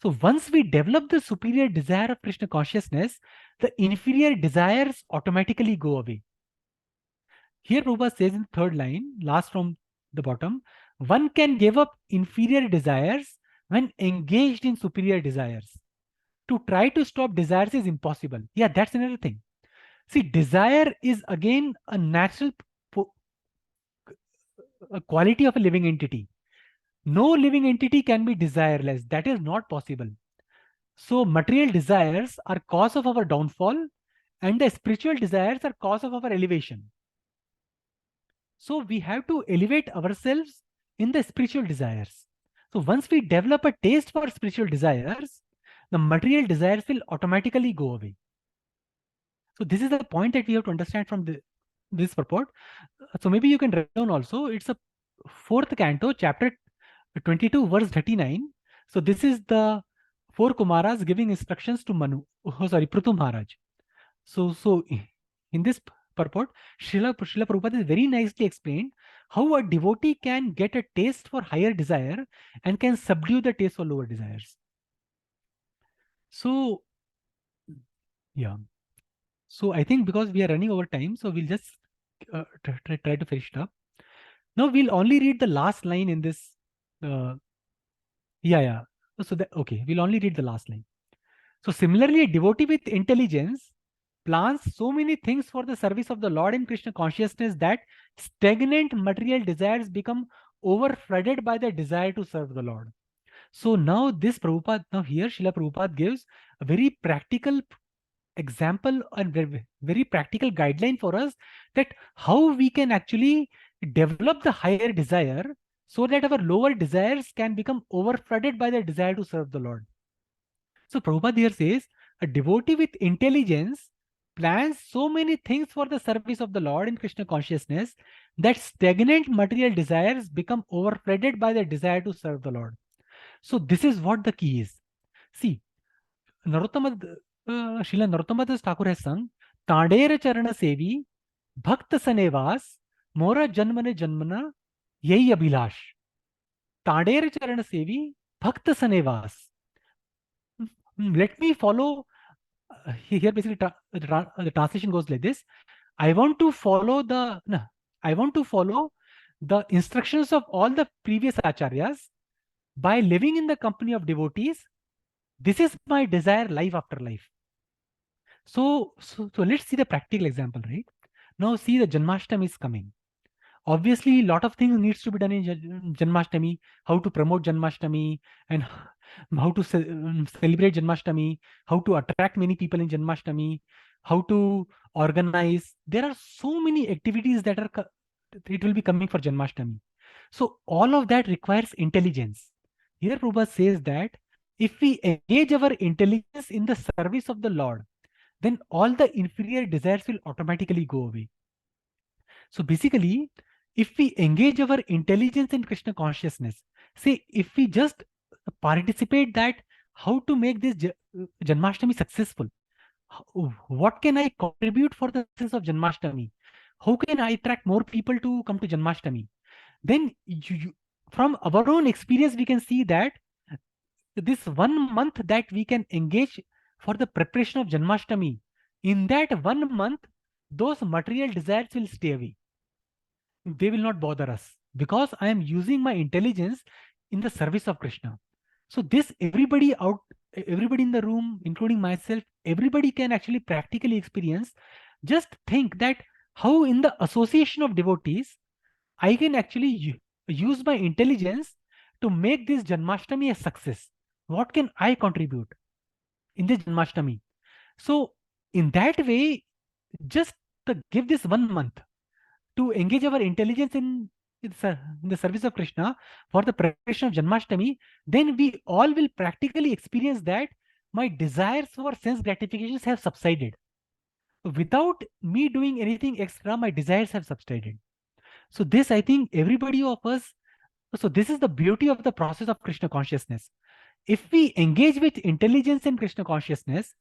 So once we develop the superior desire of Krishna consciousness, the inferior desires automatically go away. Here Prabhupada says in third line, last from the bottom, one can give up inferior desires when engaged in superior desires. To try to stop desires is impossible. Yeah, that's another thing. See, desire is again a natural a quality of a living entity. No living entity can be desireless. That is not possible. So material desires are cause of our downfall, and the spiritual desires are cause of our elevation. So we have to elevate ourselves in the spiritual desires. So once we develop a taste for spiritual desires, the material desires will automatically go away. So this is the point that we have to understand from this purport. So maybe you can write down also. It's a 4th canto, chapter 22, verse 39. So this is the 4 Kumaras giving instructions to Prithu Maharaj. So in this purport, Srila Prabhupada is very nicely explained how a devotee can get a taste for higher desire and can subdue the taste for lower desires. So, yeah. So I think because we are running over time, so we'll just try to finish it up. Now we'll only read the last line in this. Yeah. So okay, we'll only read the last line. So similarly, a devotee with intelligence plans so many things for the service of the Lord in Krishna consciousness that stagnant material desires become overflooded by the desire to serve the Lord. So now here Srila Prabhupada gives a very practical example and very practical guideline for us that how we can actually develop the higher desire so that our lower desires can become overflooded by the desire to serve the Lord. So Prabhupada here says, a devotee with intelligence plans so many things for the service of the Lord in Krishna consciousness that stagnant material desires become overflooded by the desire to serve the Lord. So this is what the key is. See, Srila Narottama Das Thakur has sung, Tandera Charana Sevi, Bhakta Sanevas, Mora Janmane Janmana, Yei Abhilash. Tandera Charana Sevi, Bhakta Sanevas. Let me follow. Here basically the translation goes like this. I want to follow the instructions of all the previous acharyas by living in the company of devotees. This is my desire life after life. So let's see the practical example, right? Now see, the Janmashtami is coming. Obviously, a lot of things needs to be done in Janmashtami, how to promote Janmashtami and how to celebrate Janmashtami, how to attract many people in Janmashtami, how to organize. There are so many activities that are it will be coming for Janmashtami. So all of that requires intelligence. Here Prabhupada says that if we engage our intelligence in the service of the Lord, then all the inferior desires will automatically go away. So basically, if we engage our intelligence in Krishna consciousness, say if we just participate that how to make this Janmashtami successful, what can I contribute for the success of Janmashtami? How can I attract more people to come to Janmashtami? Then from our own experience, we can see that this 1 month that we can engage for the preparation of Janmashtami, in that 1 month, those material desires will stay away. They will not bother us because I am using my intelligence in the service of Krishna. So this everybody in the room, including myself, everybody can actually practically experience. Just think that how in the association of devotees, I can actually use my intelligence to make this Janmashtami a success. What can I contribute in this Janmashtami? So in that way, just give this 1 month to engage our intelligence in the service of Krishna for the preparation of Janmashtami, then we all will practically experience that my desires for sense gratifications have subsided. Without me doing anything extra, my desires have subsided. So this, I think everybody of us, so this is the beauty of the process of Krishna consciousness. If we engage with intelligence in Krishna consciousness,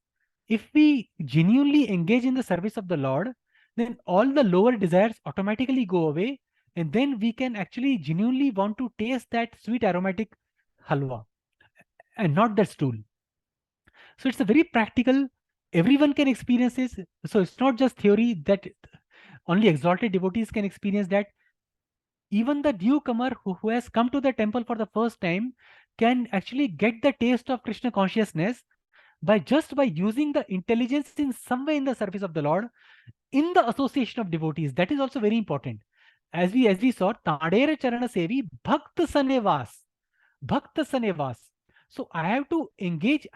if we genuinely engage in the service of the Lord, then all the lower desires automatically go away. And then we can actually genuinely want to taste that sweet aromatic halwa and not that stool. So it's a very practical, everyone can experience this. So it's not just theory that only exalted devotees can experience that. Even the newcomer who has come to the temple for the first time can actually get the taste of Krishna consciousness by using the intelligence in some way in the service of the Lord, in the association of devotees. That is also very important. As we saw, Tadera Charana Sevi Bhakta Sanevas. Bhakta Sanevas. So I have to engage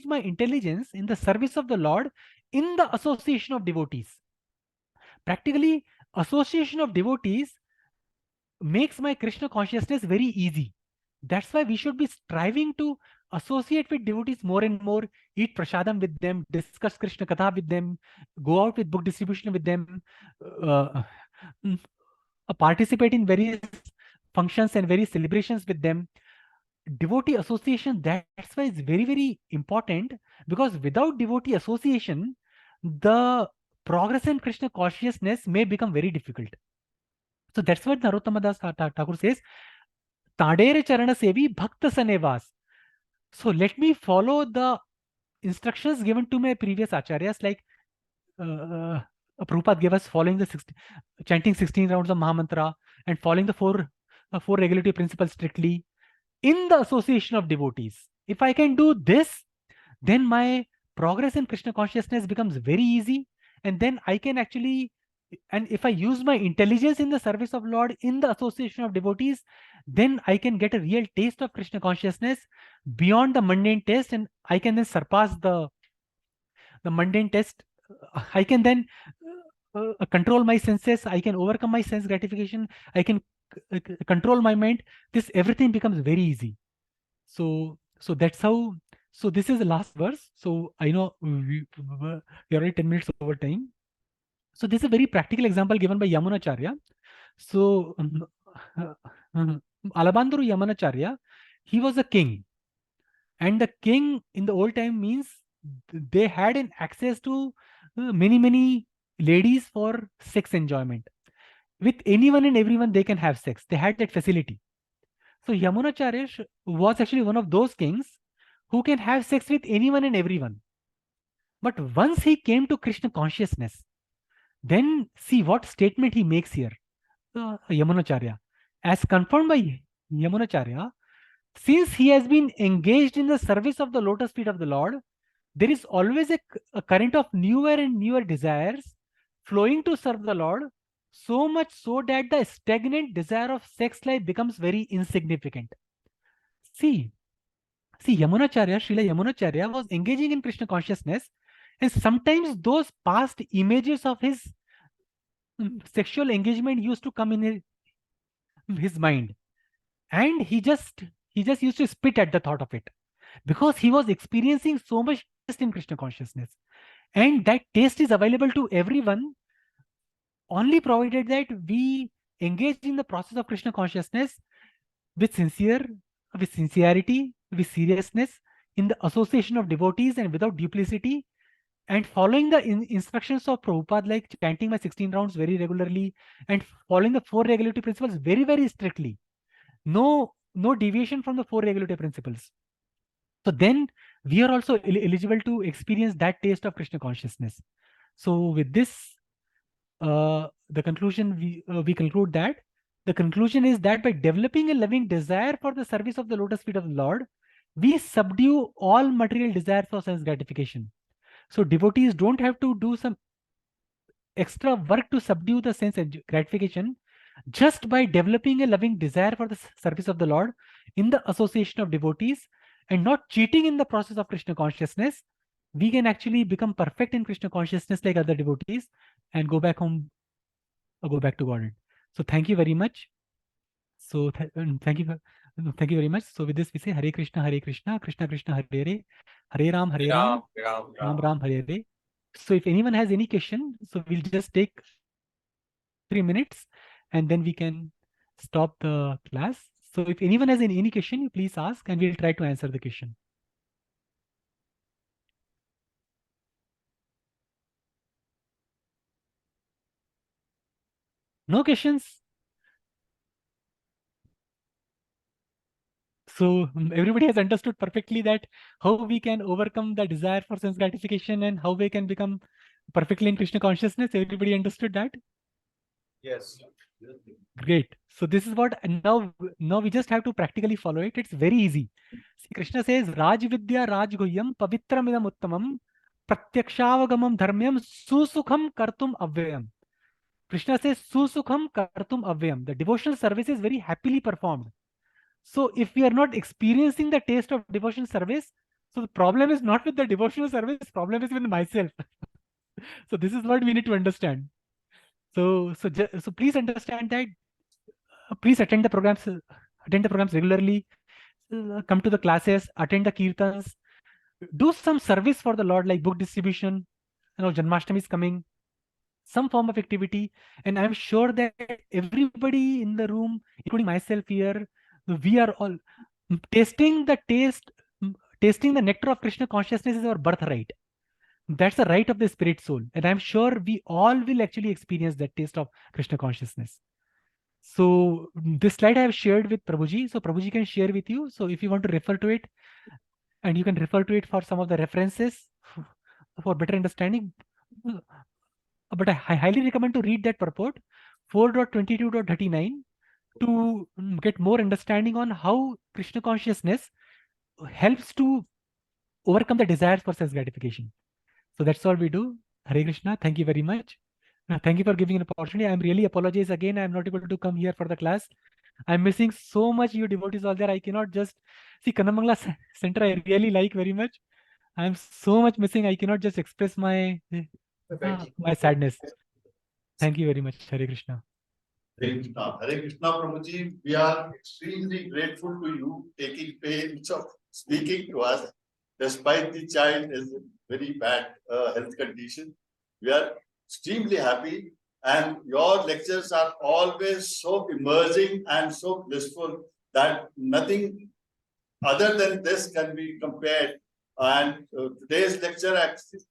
my intelligence in the service of the Lord in the association of devotees. Practically, association of devotees makes my Krishna consciousness very easy. That's why we should be striving to associate with devotees more and more, eat prasadam with them, discuss Krishna Katha with them, go out with book distribution with them, participate in various functions and various celebrations with them. Devotee association, that's why it's very, very important, because without devotee association, the progress in Krishna consciousness may become very difficult. So that's what Narottama Das Thakur says, Tadere Charana Sevi Bhakta Sanevas. So let me follow the instructions given to my previous acharyas, like Prabhupada gave us following the chanting 16 rounds of Mahamantra and following the four regulatory principles strictly in the association of devotees. If I can do this, then my progress in Krishna consciousness becomes very easy. And then I can actually, and if I use my intelligence in the service of Lord in the association of devotees, then I can get a real taste of Krishna consciousness beyond the mundane taste, and I can then surpass the mundane test. I can then control my senses. I can overcome my sense gratification. I can control my mind. This everything becomes very easy. So that's how. So this is the last verse. So I know we are already 10 minutes over time. So this is a very practical example given by Yamunacharya. So Alabandru Yamunacharya, he was a king, and the king in the old time means they had an access to many ladies for sex enjoyment. With anyone and everyone they can have sex. They had that facility. So Yamunacharya was actually one of those kings who can have sex with anyone and everyone. But once he came to Krishna consciousness, then see what statement he makes here. Yamunacharya, as confirmed by Yamunacharya, since he has been engaged in the service of the lotus feet of the Lord, there is always a current of newer and newer desires flowing to serve the Lord, so much so that the stagnant desire of sex life becomes very insignificant. See, Yamunacharya, Srila Yamunacharya was engaging in Krishna consciousness, and sometimes those past images of his sexual engagement used to come in his mind, and he just used to spit at the thought of it, because he was experiencing so much taste in Krishna consciousness, and that taste is available to everyone only provided that we engage in the process of Krishna consciousness with sincerity, with seriousness, in the association of devotees and without duplicity, and following the instructions of Prabhupada, like chanting my 16 rounds very regularly and following the 4 regulative principles very, very strictly. No deviation from the 4 regulative principles. So then we are also eligible to experience that taste of Krishna consciousness. So with this, the conclusion we conclude that the conclusion is that by developing a loving desire for the service of the lotus feet of the Lord, we subdue all material desires for sense gratification. So devotees don't have to do some extra work to subdue the sense gratification. Just by developing a loving desire for the service of the Lord in the association of devotees and not cheating in the process of Krishna consciousness, we can actually become perfect in Krishna consciousness like other devotees and go back home or go back to Godhead. So thank you very much. So thank you very much. So with this we say Hare Krishna, Krishna Krishna, Hare Hare, Hare Ram, Ram Ram, Hare Hare. So if anyone has any question, so we'll just take 3 minutes and then we can stop the class. So if anyone has any question, you please ask and we'll try to answer the question. No questions? So everybody has understood perfectly that how we can overcome the desire for sense gratification and how we can become perfectly in Krishna consciousness. Everybody understood that?
Yes.
Great. So this is what, and now we just have to practically follow it. It's very easy. See, Krishna says, Raj Vidya Raj Guhyam Pavitramidam Uttamam Pratyakshaavagamam Dharmyam Susukham Kartum Avyayam. Krishna says, Susukham Kartum Avyayam. The devotional service is very happily performed. So if we are not experiencing the taste of devotional service, so the problem is not with the devotional service, problem is with myself. So this is what we need to understand. So please understand that. Please attend the programs regularly. Come to the classes, attend the kirtans, do some service for the Lord, like book distribution. Janmashtami is coming. Some form of activity, and I'm sure that everybody in the room, including myself here, we are all tasting the nectar of Krishna consciousness is our birthright. That's the right of the spirit soul, and I'm sure we all will actually experience that taste of Krishna consciousness. So this slide I have shared with Prabhuji, so Prabhuji can share with you. So if you want to refer to it, and you can refer to it for some of the references for better understanding. But I highly recommend to read that purport 4.22.39 to get more understanding on how Krishna consciousness helps to overcome the desires for sense gratification. So that's all we do. Hare Krishna. Thank you very much. Thank you for giving an opportunity. I'm really apologize again. I'm not able to come here for the class. I'm missing so much you devotees all there. I cannot just see Kannamangala center. I really like very much. I'm so much missing. I cannot just express my sadness. Thank you very much. Hare Krishna.
Hare Krishna. Hare Krishna, Prabhuji. We are extremely grateful to you taking pains of speaking to us, despite the child is in very bad health condition. We are extremely happy, and your lectures are always so immersing and so blissful that nothing other than this can be compared. And today's lecture,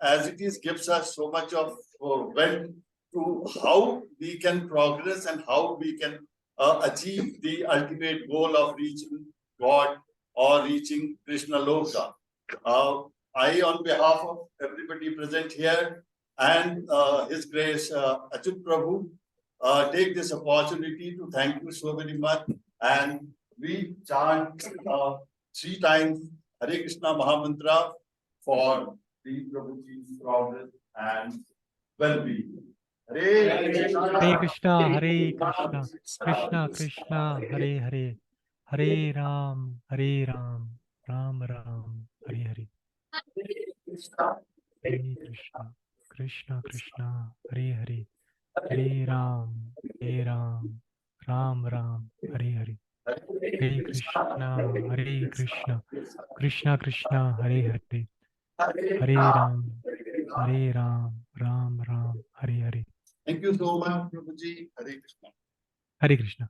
as it is, gives us so much of when to how we can progress and how we can achieve the ultimate goal of reaching God or reaching Krishna Loka. I, on behalf of everybody present here and His Grace Achyut Prabhu, take this opportunity to thank you so very much. And we chant 3 times Hare Krishna Mahamantra for the Prabhuji's progress and well-being.
Hare Krishna, Hare Krishna, Krishna Krishna, Hare Hare, Hare Ram, Ram Ram, Hare Hare. Hare Krishna, Krishna Krishna, Hare Hare, Hare Ram, Ram Ram, Hare Hare. Hare Krishna, Krishna Krishna, Hare Hare, Hare Ram, Ram Ram, Hare Hare.
Thank you so much, Prabhuji. Hare Krishna.
Hare Krishna.